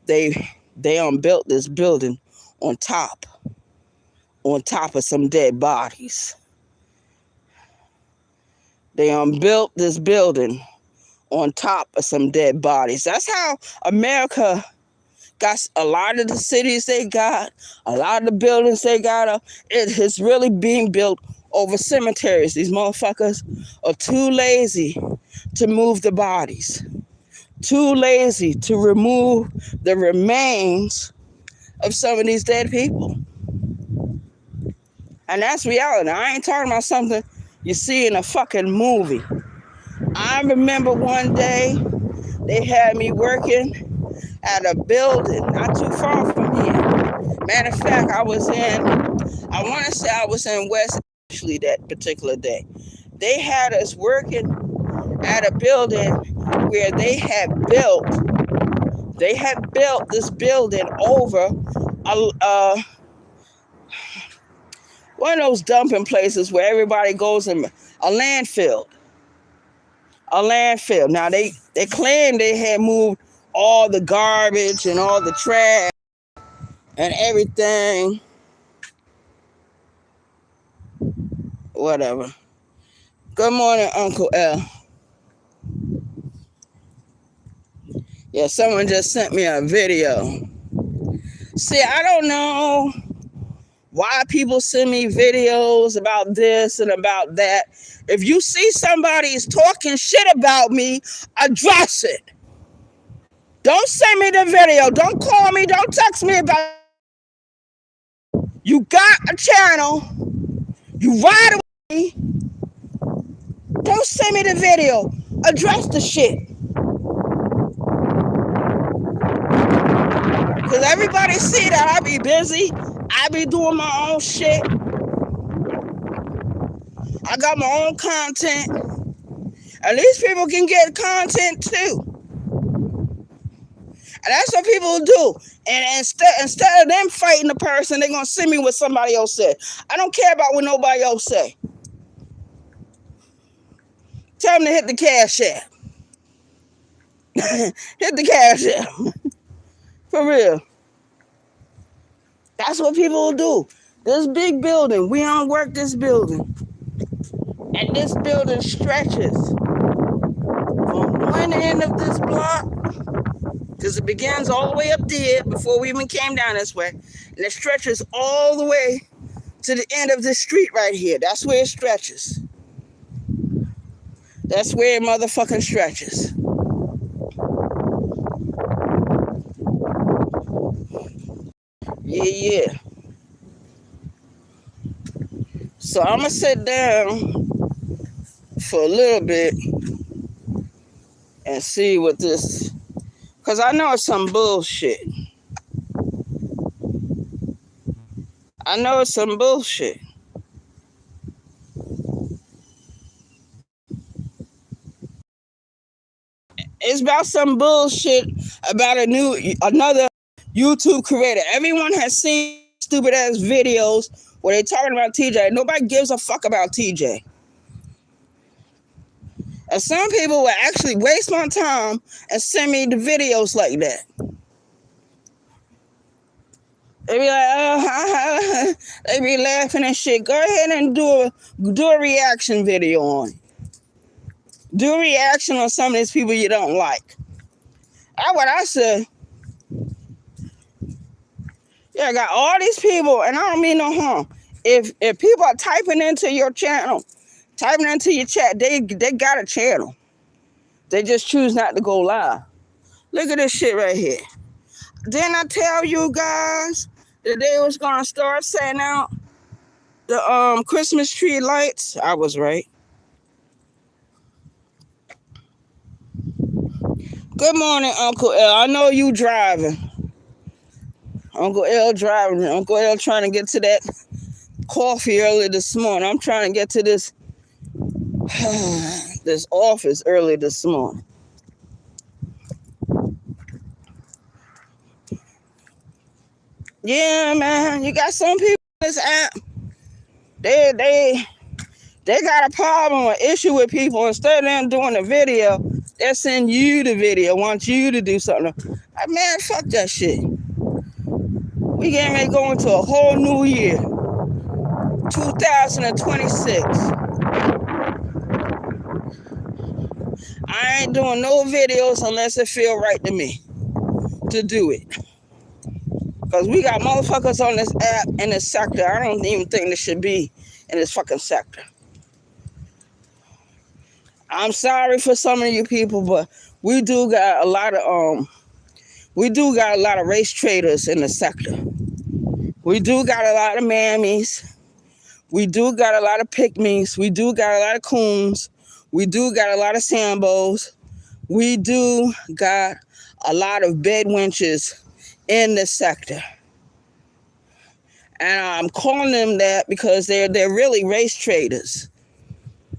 they built this building on top of some dead bodies. They built this building on top of some dead bodies. That's how America got a lot of the cities they got, a lot of the buildings they got. It is really being built over cemeteries. These motherfuckers are too lazy to move the bodies, too lazy to remove the remains of some of these dead people. And that's reality. I ain't talking about something you see in a fucking movie. I remember one day they had me working at a building not too far from here. Matter of fact, I want to say I was in West Ashley that particular day. They had us working at a building where they had built this building over one of those dumping places where everybody goes in a landfill. Now they claimed they had moved all the garbage and all the trash and everything. Whatever. Good morning, Uncle L. Yeah, someone just sent me a video. See, I don't know why people send me videos about this and about that. If you see somebody's talking shit about me, address it. Don't send me the video. Don't call me. Don't text me about it. You got a channel. You ride with me. Don't send me the video. Address the shit. Because everybody see that I be busy. I be doing my own shit. I got my own content. At least people can get content too. And that's what people do. And instead of them fighting the person, they're going to send me what somebody else said. I don't care about what nobody else say. Tell them to hit the cash app. Hit the cash app. For real. That's what people will do. This big building, we don't work this building. And this building stretches from one end of this block, because it begins all the way up there before we even came down this way. And it stretches all the way to the end of this street right here. That's where it stretches. That's where it motherfucking stretches. Yeah. So I'm going to sit down for a little bit and see what this, because I know it's some bullshit. It's about some bullshit about another YouTube creator. Everyone has seen stupid ass videos where they talking about TJ. Nobody gives a fuck about TJ. And some people will actually waste my time and send me the videos like that. They be like, they be laughing and shit. Go ahead and do a reaction video on it. Do a reaction on some of these people you don't like. That's what I said. Yeah, I got all these people, and I don't mean no harm. If people are typing into your channel, typing into your chat, they got a channel. They just choose not to go live. Look at this shit right here. Didn't I tell you guys that they was gonna start setting out the Christmas tree lights? I was right. Good morning, Uncle L. I know you driving. Uncle L driving. Uncle L trying to get to that coffee early this morning. I'm trying to get to this this office early this morning. Yeah, man. You got some people in this app. They got a problem or issue with people. Instead of them doing the video, they send you the video, want you to do something. Like, man, fuck that shit. We getting ready to go into a whole new year. 2026. I ain't doing no videos unless it feel right to me to do it. Because we got motherfuckers on this app in this sector. I don't even think they should be in this fucking sector. I'm sorry for some of you people, but we do got a lot of race traders in the sector. We do got a lot of mammies. We do got a lot of pygmies. We do got a lot of coons. We do got a lot of sambos. We do got a lot of bed wenches in the sector. And I'm calling them that because they're really race traders.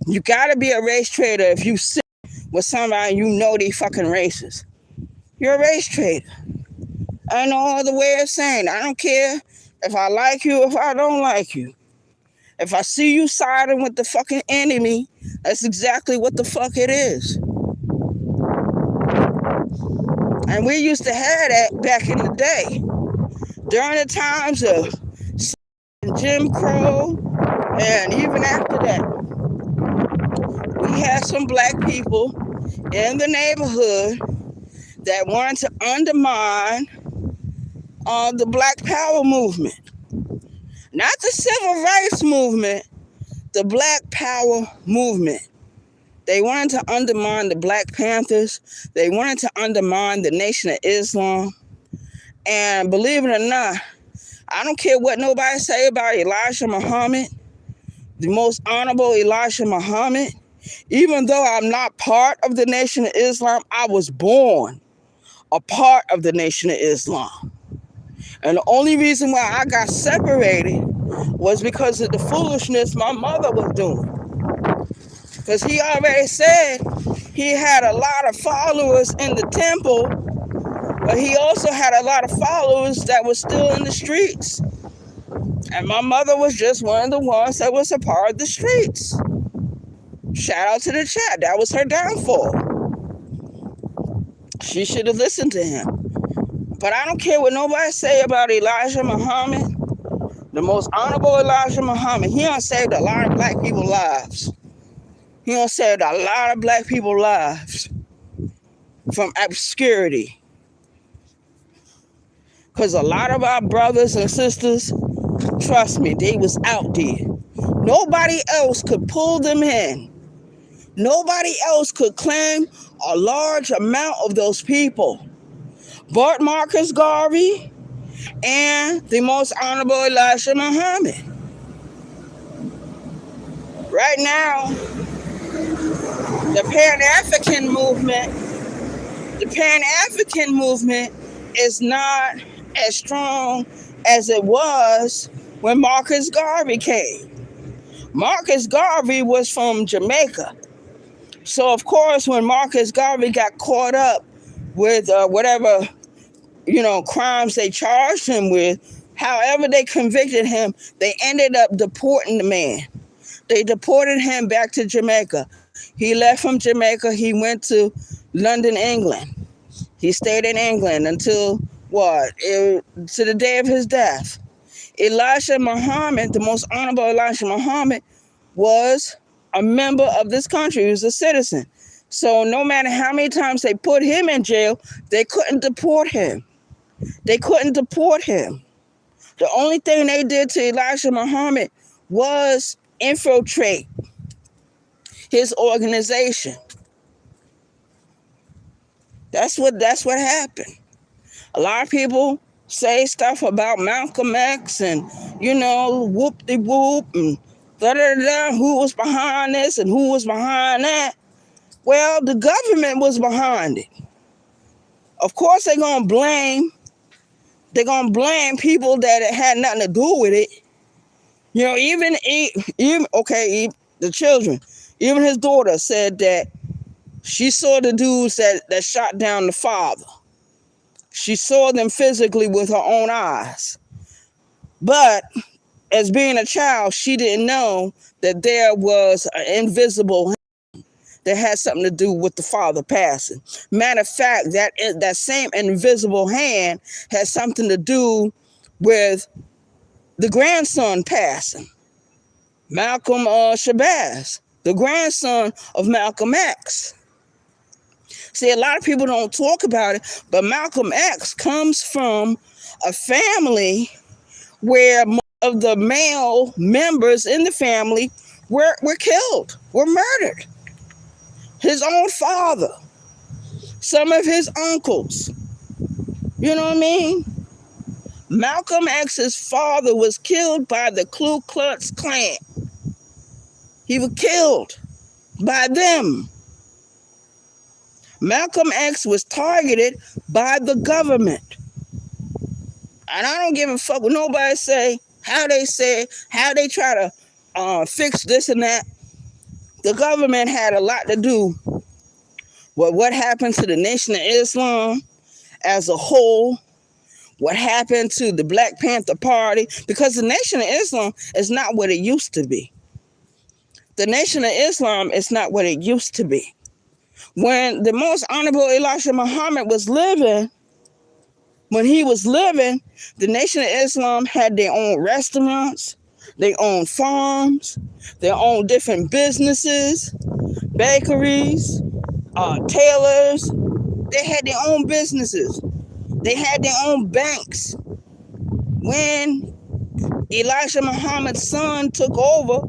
You gotta be a race trader if you sit with somebody you know they fucking racist. You're a race trader. I know other way of saying. I don't care if I like you, if I don't like you. If I see you siding with the fucking enemy, that's exactly what the fuck it is. And we used to have that back in the day. During the times of Jim Crow, and even after that, we had some black people in the neighborhood that wanted to undermine the Black Power movement. Not the Civil Rights movement, the Black Power movement. They wanted to undermine the Black Panthers. They wanted to undermine the Nation of Islam. And believe it or not, I don't care what nobody say about Elijah Muhammad, the most honorable Elijah Muhammad. Even though I'm not part of the Nation of Islam, I was born a part of the Nation of Islam. And the only reason why I got separated was because of the foolishness my mother was doing. Because he already said he had a lot of followers in the temple, but he also had a lot of followers that were still in the streets. And my mother was just one of the ones that was a part of the streets. Shout out to the chat. That was her downfall. She should have listened to him. But I don't care what nobody say about Elijah Muhammad. The most honorable Elijah Muhammad. He done saved a lot of black people's lives. He done saved a lot of black people's lives from obscurity. Because a lot of our brothers and sisters, trust me, they was out there. Nobody else could pull them in. Nobody else could claim a large amount of those people. But Marcus Garvey and the most honorable Elijah Muhammad. Right now, the Pan-African movement is not as strong as it was when Marcus Garvey came. Marcus Garvey was from Jamaica. So, of course, when Marcus Garvey got caught up with whatever, crimes they charged him with, However they convicted him, they ended up deporting the man. They deported him back to Jamaica. He left from Jamaica. He went to London, England. He stayed in England until to the day of his death. Elijah Muhammad, the most honorable Elijah Muhammad, was a member of this country. He was a citizen. So no matter how many times they put him in jail, they couldn't deport him. They couldn't deport him. The only thing they did to Elijah Muhammad was infiltrate his organization. That's what happened. A lot of people say stuff about Malcolm X and, whoop-de-whoop and da-da-da, who was behind this and who was behind that. Well, the government was behind it. Of course, they're going to blame people that had nothing to do with it. Even the children, even his daughter said that she saw the dudes that shot down the father. She saw them physically with her own eyes. But as being a child, she didn't know that there was an invisible hand that had something to do with the father passing. Matter of fact, that same invisible hand had something to do with the grandson passing. Malcolm Shabazz, the grandson of Malcolm X. See, a lot of people don't talk about it, but Malcolm X comes from a family where most of the male members in the family were killed, were murdered. His own father, some of his uncles. You know what I mean? Malcolm X's father was killed by the Ku Klux Klan. He was killed by them. Malcolm X was targeted by the government. And I don't give a fuck what nobody say, how they try to fix this and that. The government had a lot to do with what happened to the Nation of Islam as a whole, what happened to the Black Panther Party, because the Nation of Islam is not what it used to be. The Nation of Islam is not what it used to be. When the most honorable Elijah Muhammad was living, the Nation of Islam had their own restaurants, their own farms, their own different businesses, bakeries, tailors. They had their own businesses. They had their own banks. When Elijah Muhammad's son took over,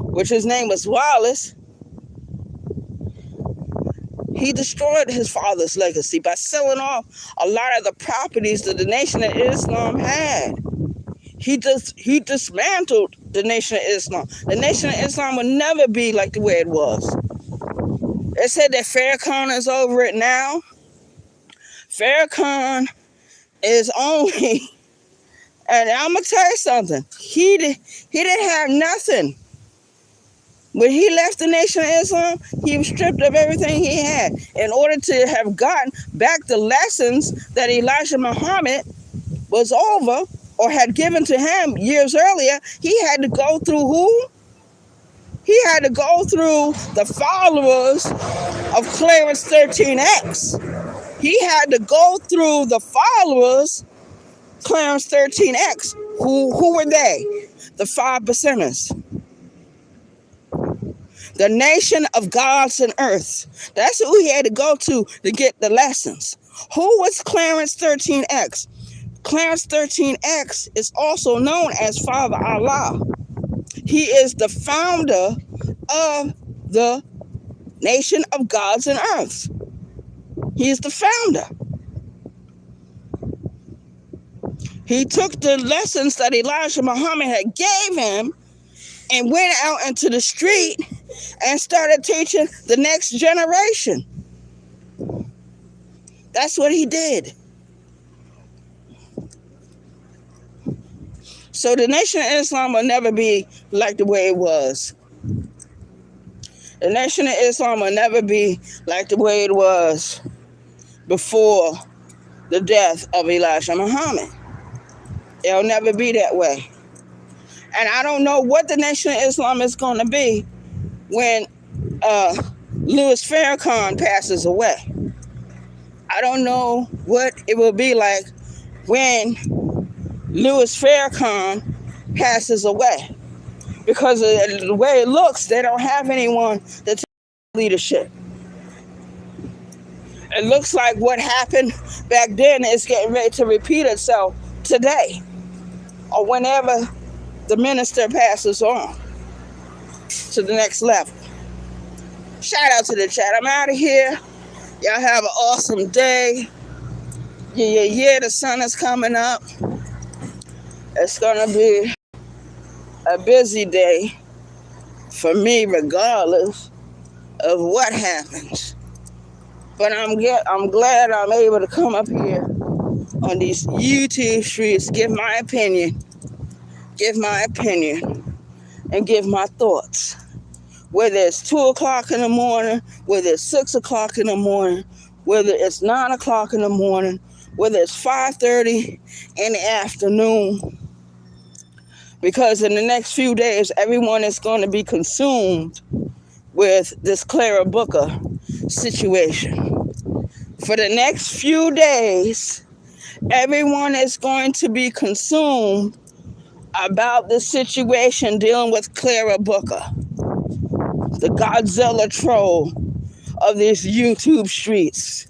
which his name was Wallace, he destroyed his father's legacy by selling off a lot of the properties that the Nation of Islam had. He dismantled the Nation of Islam. The Nation of Islam would never be like the way it was. They said that Farrakhan is over it now. Farrakhan is only, and I'm gonna tell you something. He didn't have nothing. When he left the Nation of Islam, he was stripped of everything he had. In order to have gotten back the lessons that Elijah Muhammad was over or had given to him years earlier, he had to go through who? He had to go through the followers of Clarence 13X. He had to go through the followers, Clarence 13X. Who were they? The 5%ers. The nation of gods and earth. That's who he had to go to get the lessons. Who was Clarence 13X? Clarence 13X is also known as Father Allah. He is the founder of the nation of gods and earth. He is the founder. He took the lessons that Elijah Muhammad had gave him and went out into the street and started teaching the next generation. That's what he did. So the Nation of Islam will never be like the way it was. The Nation of Islam will never be like the way it was before the death of Elijah Muhammad. It'll never be that way. And I don't know what the Nation of Islam is going to be when Louis Farrakhan passes away. I don't know what it will be like when Louis Farrakhan passes away. Because of the way it looks, they don't have anyone to take leadership. It looks like what happened back then is getting ready to repeat itself today or whenever the minister passes on to the next level. Shout out to the chat. I'm out of here. Y'all have an awesome day. Yeah, the sun is coming up. It's going to be a busy day for me regardless of what happens. But I'm glad I'm able to come up here on these YouTube streets, give my opinion, and give my thoughts. Whether it's 2 o'clock in the morning, whether it's 6 o'clock in the morning, whether it's 9 o'clock in the morning, whether it's 5:30 in the afternoon. Because in the next few days, everyone is going to be consumed with this Clara Booker situation. For the next few days, everyone is going to be consumed about the situation dealing with Clara Booker, the Godzilla troll of these YouTube streets.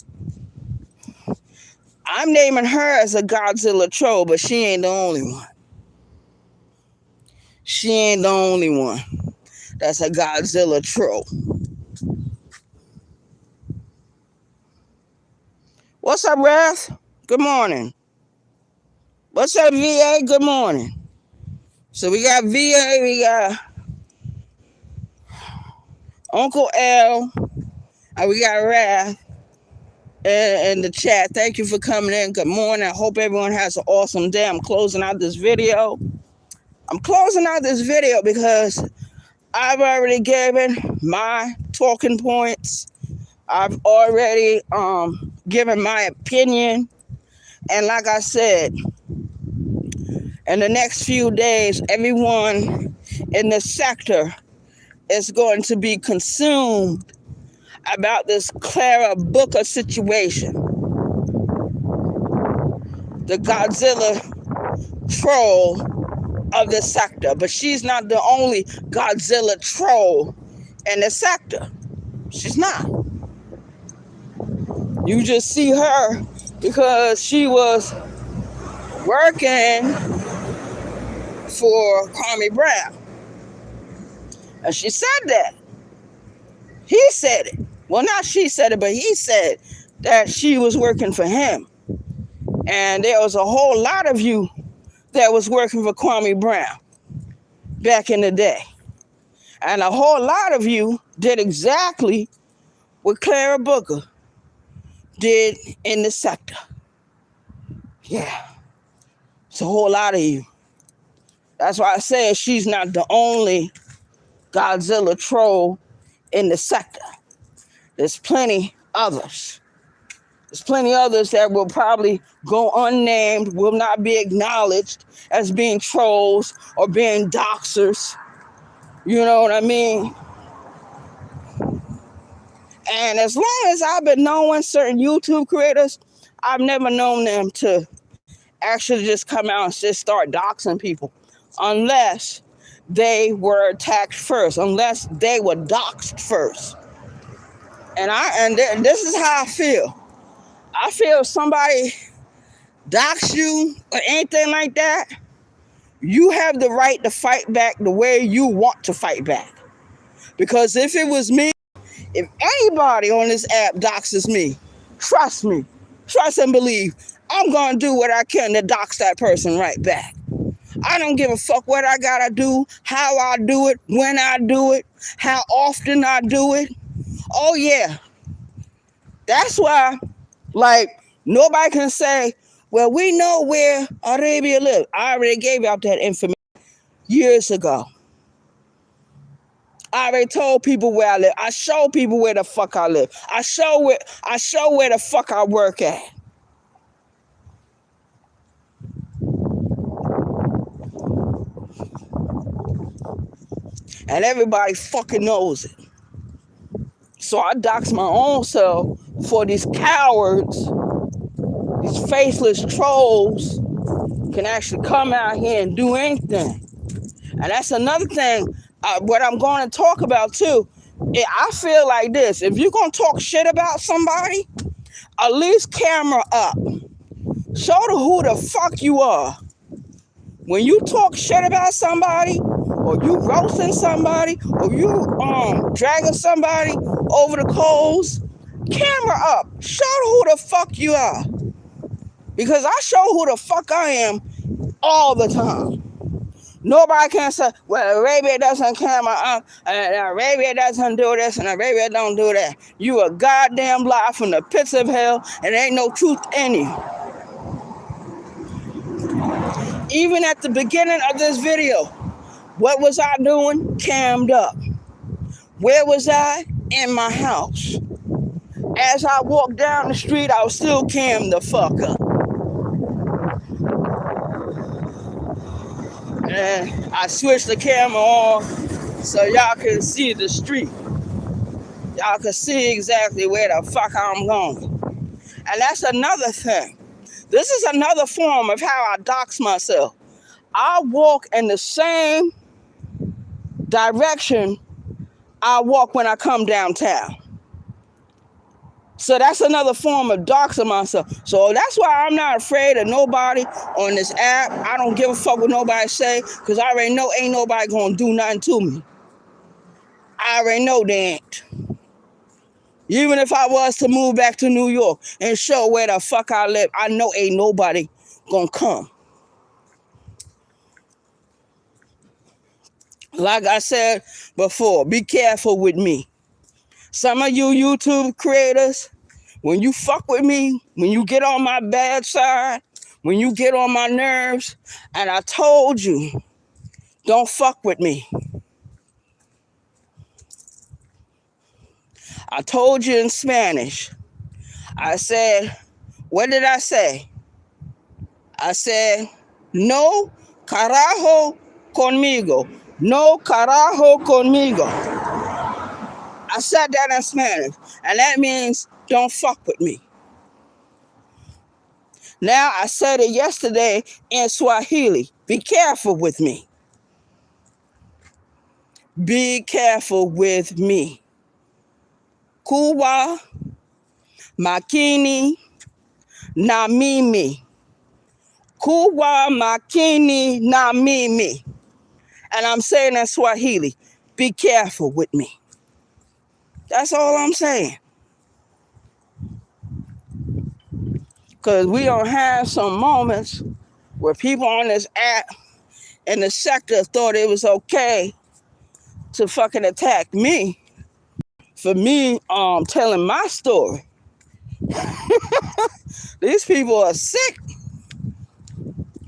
I'm naming her as a Godzilla troll, but she ain't the only one. She ain't the only one that's a Godzilla troll. What's up, Raph? Good morning. What's up, VA? Good morning. So we got VA, we got Uncle L, and we got Raph in the chat. Thank you for coming in. Good morning. I hope everyone has an awesome day. I'm closing out this video. Because I've already given my talking points. I've already given my opinion. And like I said, in the next few days, everyone in this sector is going to be consumed about this Clara Booker situation. The Godzilla troll of the sector. But she's not the only Godzilla troll in the sector. She's not. You just see her because she was working for Kwame Brown. And she said that. He said it. Well, not she said it, but he said that she was working for him. And there was a whole lot of you that was working for Kwame Brown back in the day. And a whole lot of you did exactly what Clara Booker did in the sector. Yeah. It's a whole lot of you. That's why I said she's not the only Godzilla troll in the sector. There's plenty others. There's plenty others that will probably go unnamed, will not be acknowledged as being trolls or being doxers. You know what I mean? And as long as I've been knowing certain YouTube creators, I've never known them to actually just come out and just start doxing people unless they were attacked first, unless they were doxed first. And this is how I feel. I feel if somebody dox you or anything like that, you have the right to fight back the way you want to fight back. Because if it was me, if anybody on this app doxes me, trust and believe, I'm going to do what I can to dox that person right back. I don't give a fuck what I got to do, how I do it, when I do it, how often I do it. Oh, yeah. That's why, nobody can say, well, we know where Arabia lives. I already gave out that information years ago. I already told people where I live. I show people where the fuck I live. I show where the fuck I work at. And everybody fucking knows it. So I dox my own self for these cowards, these faceless trolls can actually come out here and do anything. And that's another thing, what I'm going to talk about too. I feel like this. If you're going to talk shit about somebody, at least camera up. Show them who the fuck you are. When you talk shit about somebody, or you roasting somebody, or you dragging somebody over the coals, camera up. Show them who the fuck you are. Because I show who the fuck I am all the time. Nobody can say, well, Arabia doesn't camera up, and Arabia doesn't do this, and Arabia don't do that. You a goddamn lie from the pits of hell, and there ain't no truth in you. Even at the beginning of this video, what was I doing? Cammed up. Where was I? In my house. As I walked down the street, I was still cammed the fuck up. And I switched the camera on so y'all can see the street. Y'all can see exactly where the fuck I'm going. And that's another thing. This is another form of how I dox myself. I walk in the same direction I walk when I come downtown. So that's another form of doxing myself. So that's why I'm not afraid of nobody on this app. I don't give a fuck what nobody say, because I already know ain't nobody gonna do nothing to me. I already know they ain't. Even if I was to move back to New York and show where the fuck I live, I know ain't nobody gonna come. Like I said before, be careful with me. Some of you YouTube creators, when you fuck with me, when you get on my bad side, when you get on my nerves, and I told you, don't fuck with me. I told you in Spanish. I said, what did I say? I said, no carajo conmigo. No carajo conmigo. I said that in Spanish, and that means don't fuck with me. Now I said it yesterday in Swahili. Be careful with me. Be careful with me. Kuwa makini na mimi. Kuwa makini na mimi. And I'm saying in Swahili, be careful with me. That's all I'm saying. Because we don't have some moments where people on this app and the sector thought it was okay to fucking attack me for me telling my story. These people are sick.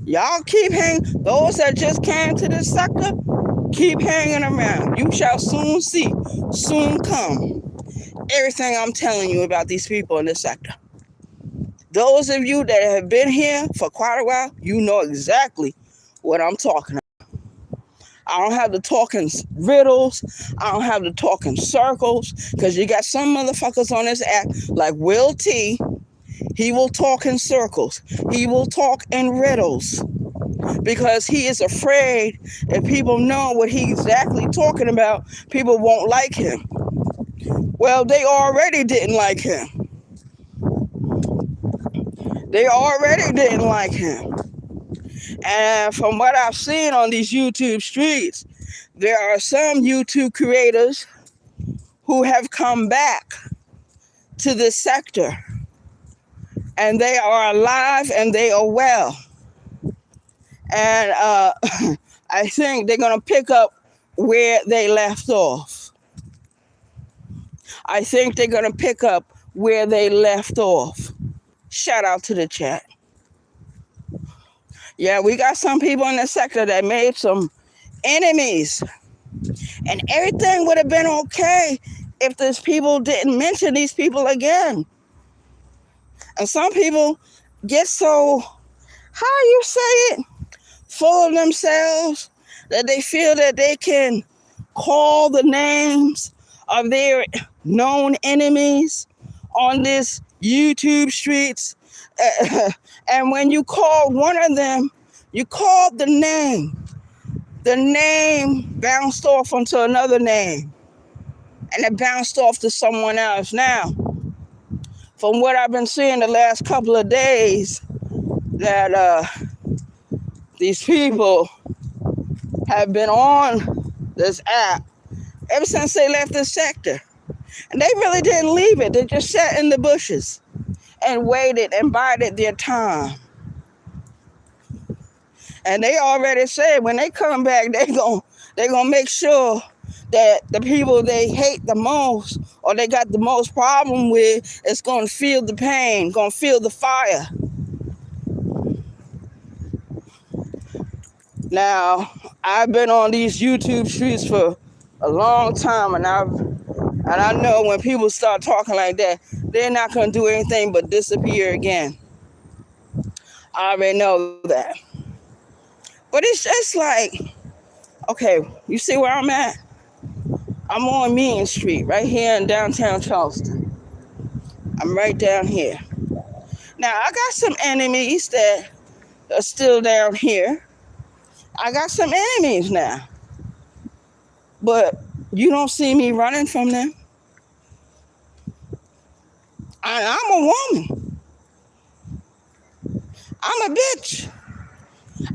Y'all keep hanging. Those that just came to this sector, keep hanging around. You shall soon see, soon come, everything I'm telling you about these people in this sector. Those of you that have been here for quite a while, you know exactly what I'm talking about. I don't have to talk in riddles. I don't have to talk in circles, because you got some motherfuckers on this app like Will T. He will talk in circles. He will talk in riddles, because he is afraid if people know what he's exactly talking about, people won't like him. Well, they already didn't like him. They already didn't like him. And from what I've seen on these YouTube streets, there are some YouTube creators who have come back to this sector. And they are alive and they are well. And I think they're going to pick up where they left off. I think they're going to pick up where they left off. Shout out to the chat. Yeah, we got some people in the sector that made some enemies. And everything would have been okay if these people didn't mention these people again. And some people get so, how you say it, full of themselves that they feel that they can call the names of their known enemies on this YouTube streets. And when you call one of them, you called the name. The name bounced off onto another name. And it bounced off to someone else. Now, from what I've been seeing the last couple of days, that these people have been on this app ever since they left the sector. And they really didn't leave it. They just sat in the bushes and waited and bided their time. And they already said when they come back, they're gonna make sure that the people they hate the most or they got the most problem with is gonna feel the pain, gonna feel the fire. Now, I've been on these YouTube streets for a long time, and I know when people start talking like that, they're not gonna do anything but disappear again. I already know that. But it's just like, okay, you see where I'm at? I'm on Meeting Street, right here in downtown Charleston. I'm right down here. Now, I got some enemies that are still down here. I got some enemies now. But you don't see me running from them. I'm a woman. I'm a bitch.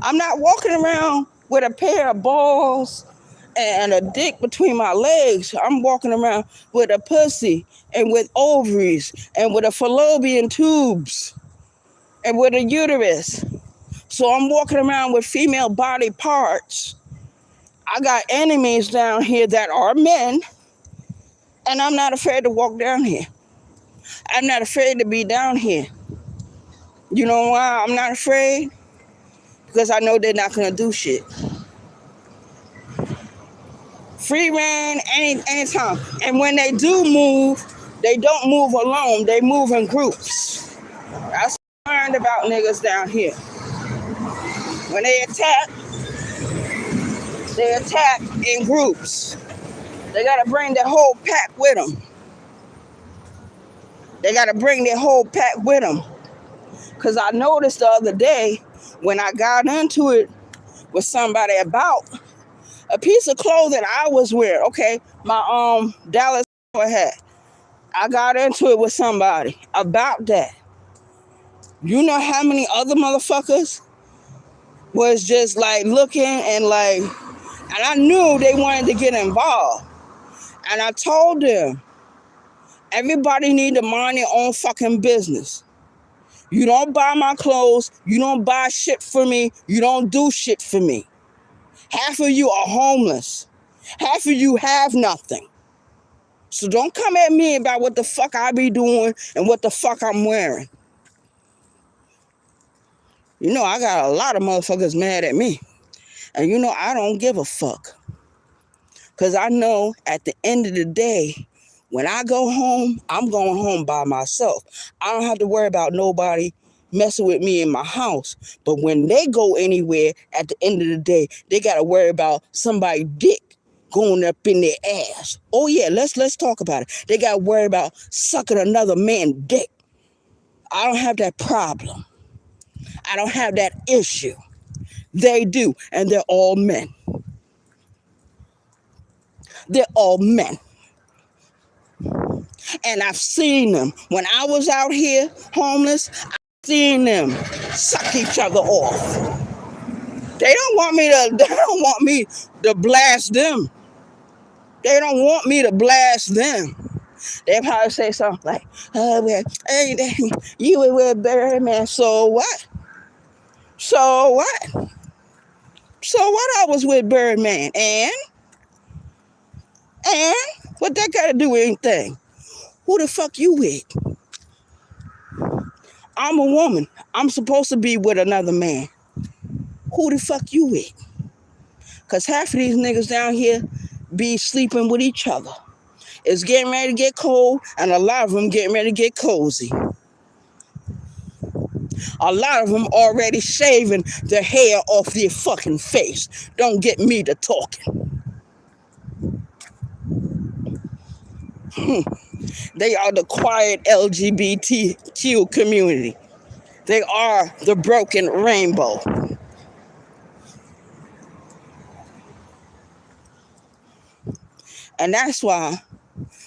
I'm not walking around with a pair of balls and a dick between my legs. I'm walking around with a pussy and with ovaries and with a fallopian tubes and with a uterus. So I'm walking around with female body parts. I got enemies down here that are men, and I'm not afraid to walk down here. I'm not afraid to be down here. You know why I'm not afraid? Because I know they're not going to do shit. Free reign anytime. And when they do move, they don't move alone. They move in groups. That's what I learned about niggas down here. When they attack in groups. They got to bring their whole pack with them. Because I noticed the other day when I got into it with somebody about a piece of clothing I was wearing. Okay, my Dallas hat. I got into it with somebody about that. You know how many other motherfuckers was just like looking and I knew they wanted to get involved. And I told them, everybody need to mind their own fucking business. You don't buy my clothes. You don't buy shit for me. You don't do shit for me. Half of you are homeless. Half of you have nothing. So don't come at me about what the fuck I be doing and what the fuck I'm wearing. You know, I got a lot of motherfuckers mad at me. And you know, I don't give a fuck. Because I know at the end of the day, when I go home, I'm going home by myself. I don't have to worry about nobody messing with me in my house. But when they go anywhere, at the end of the day, they got to worry about somebody's dick going up in their ass. Oh yeah, let's talk about it. They got to worry about sucking another man's dick. I don't have that problem. I don't have that issue. They do, and they're all men. They're all men. And I've seen them. When I was out here homeless, I've seen them suck each other off. They don't want me to blast them. They don't want me to blast them. They probably say something like, oh, well, hey, you were with Birdman, so what? So what? So what I was with Birdman, and what that got to do with anything? Who the fuck you with? I'm a woman. I'm supposed to be with another man. Who the fuck you with? Because half of these niggas down here be sleeping with each other. It's getting ready to get cold, and a lot of them getting ready to get cozy. A lot of them already shaving the hair off their fucking face. Don't get me to talking. They are the quiet LGBTQ community. They are the broken rainbow. And that's why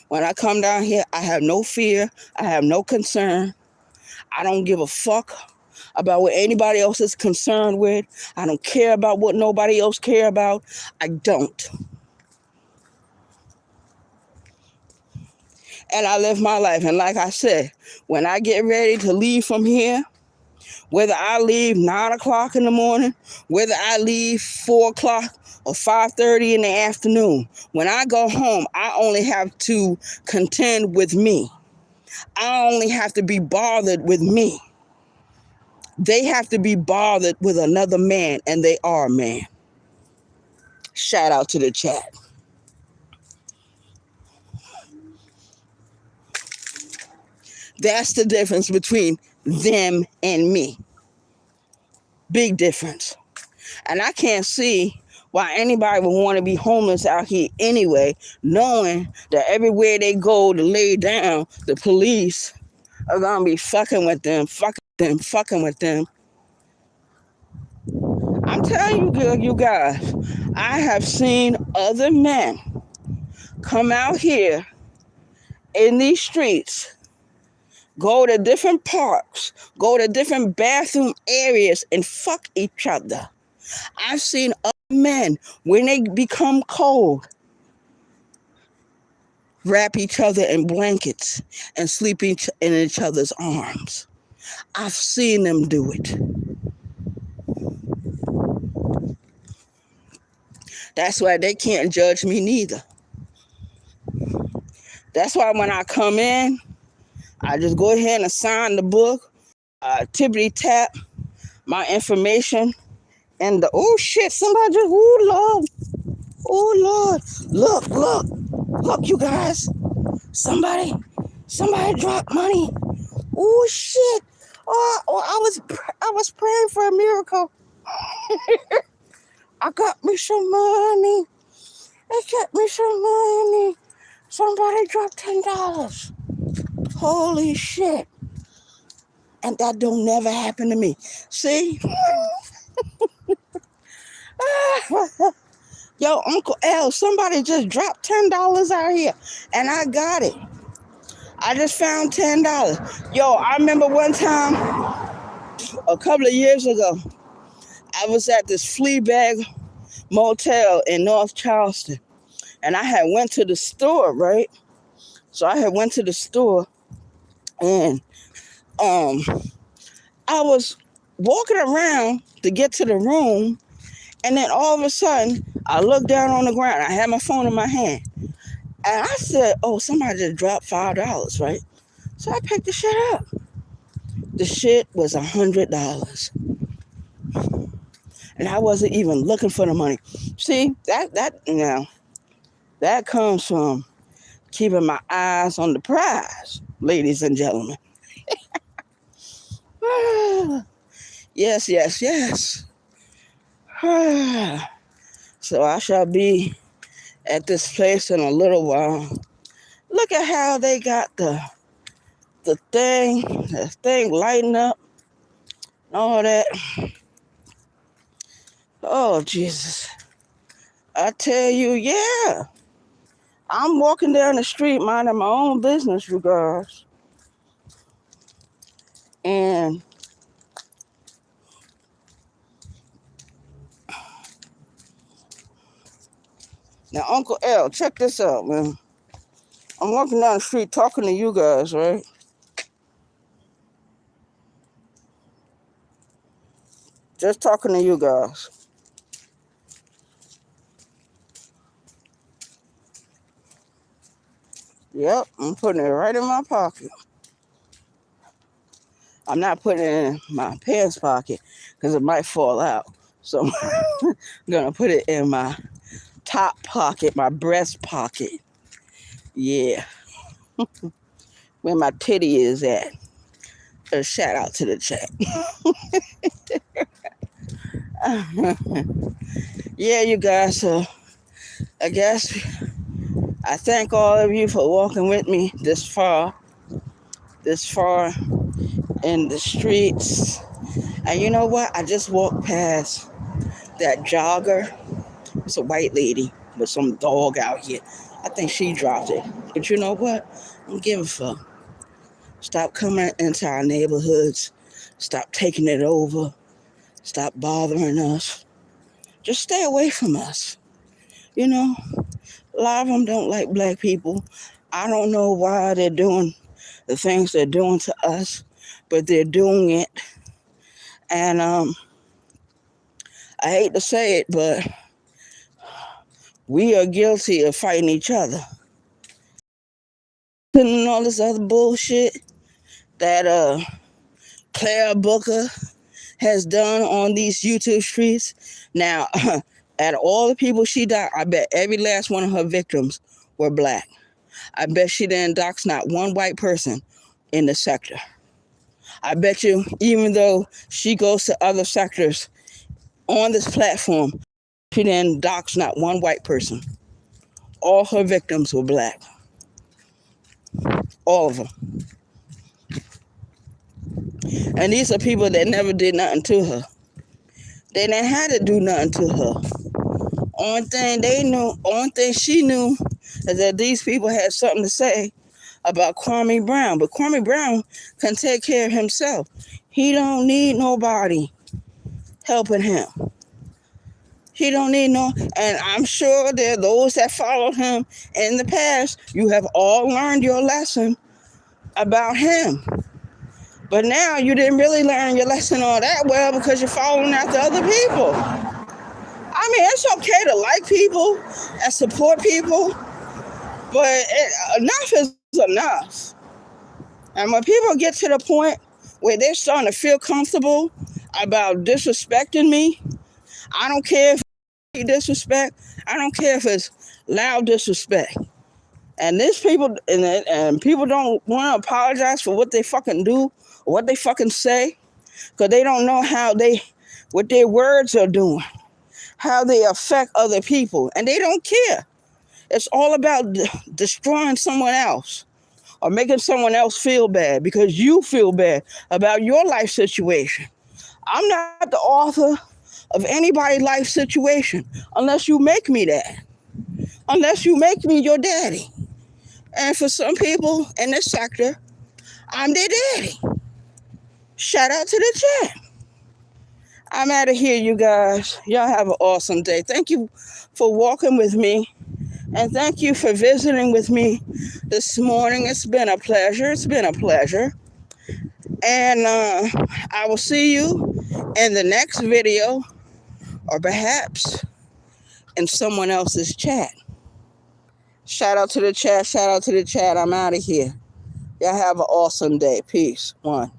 when I come down here, I have no fear. I have no concern. I don't give a fuck about what anybody else is concerned with. I don't care about what nobody else care about. I don't. And I live my life. And like I said, when I get ready to leave from here, whether I leave 9 o'clock in the morning, whether I leave 4 o'clock or 5:30 in the afternoon, when I go home, I only have to contend with me. I only have to be bothered with me. They have to be bothered with another man, and they are a man. Shout out to the chat. That's the difference between them and me. Big difference. And I can't see why anybody would want to be homeless out here anyway, knowing that everywhere they go to lay down, the police are going to be fucking with them. I'm telling you guys, I have seen other men come out here in these streets, go to different parks, go to different bathroom areas and fuck each other. I've seen other men, when they become cold, wrap each other in blankets and sleep in each other's arms. I've seen them do it. That's why they can't judge me neither. That's why when I come in, I just go ahead and sign the book, tippity tap my information, and oh shit, somebody just, oh Lord, look, you guys, somebody dropped money. Oh shit, I was praying for a miracle. I got me some money. Somebody dropped $10. Holy shit. And that don't never happen to me. See? Yo, Uncle L, somebody just dropped $10 out here. And I got it. I just found $10. Yo, I remember one time, a couple of years ago, I was at this flea bag motel in North Charleston. And I had went to the store, right? So I had went to the store and I was walking around to get to the room, and then all of a sudden I looked down on the ground. I had my phone in my hand. And I said, oh, somebody just dropped $5, right? So I picked the shit up. The shit was $100. And I wasn't even looking for the money. See, that comes from keeping my eyes on the prize, ladies and gentlemen. Yes. So I shall be at this place in a little while. Look at how they got the thing lighting up, all that. Oh, Jesus. I tell you, yeah. I'm walking down the street minding my own business, you guys. And now, Uncle L, check this out, man. I'm walking down the street talking to you guys, right? Just talking to you guys. Yep, I'm putting it right in my pocket. I'm not putting it in my pants pocket because it might fall out. So I'm going to put it in my top pocket, my breast pocket. Yeah. Where my titty is at. A shout out to the chat. Yeah, you guys. So I guess I thank all of you for walking with me this far in the streets. And you know what? I just walked past that jogger. It's a white lady with some dog out here. I think she dropped it. But you know what? I don't give a fuck. Stop coming into our neighborhoods. Stop taking it over. Stop bothering us. Just stay away from us. You know, a lot of them don't like black people. I don't know why they're doing the things they're doing to us, but they're doing it. And I hate to say it, but we are guilty of fighting each other. And all this other bullshit that Claire Booker has done on these YouTube streets. Now, out of all the people she died, I bet every last one of her victims were black. I bet she didn't dox not one white person in the sector. I bet you, even though she goes to other sectors on this platform, she didn't dox not one white person. All her victims were black. All of them. And these are people that never did nothing to her. They didn't have to do nothing to her. Only thing she knew is that these people had something to say about Kwame Brown. But Kwame Brown can take care of himself. He don't need nobody helping him. He don't need no, and I'm sure there are those that followed him in the past. You have all learned your lesson about him. But now you didn't really learn your lesson all that well because you're following after other people. I mean, it's okay to like people and support people, but enough is enough. And when people get to the point where they're starting to feel comfortable about disrespecting me, I don't care if it's disrespect. I don't care if it's loud disrespect. And these people, and people don't want to apologize for what they fucking do or what they fucking say, because they don't know what their words are doing, how they affect other people, and they don't care. It's all about destroying someone else or making someone else feel bad because you feel bad about your life situation. I'm not the author of anybody's life situation unless you make me that, unless you make me your daddy. And for some people in this sector, I'm their daddy. Shout out to the chat. I'm out of here, you guys. Y'all have an awesome day. Thank you for walking with me. And thank you for visiting with me this morning. It's been a pleasure. And I will see you in the next video or perhaps in someone else's chat. Shout out to the chat. I'm out of here. Y'all have an awesome day. Peace. One.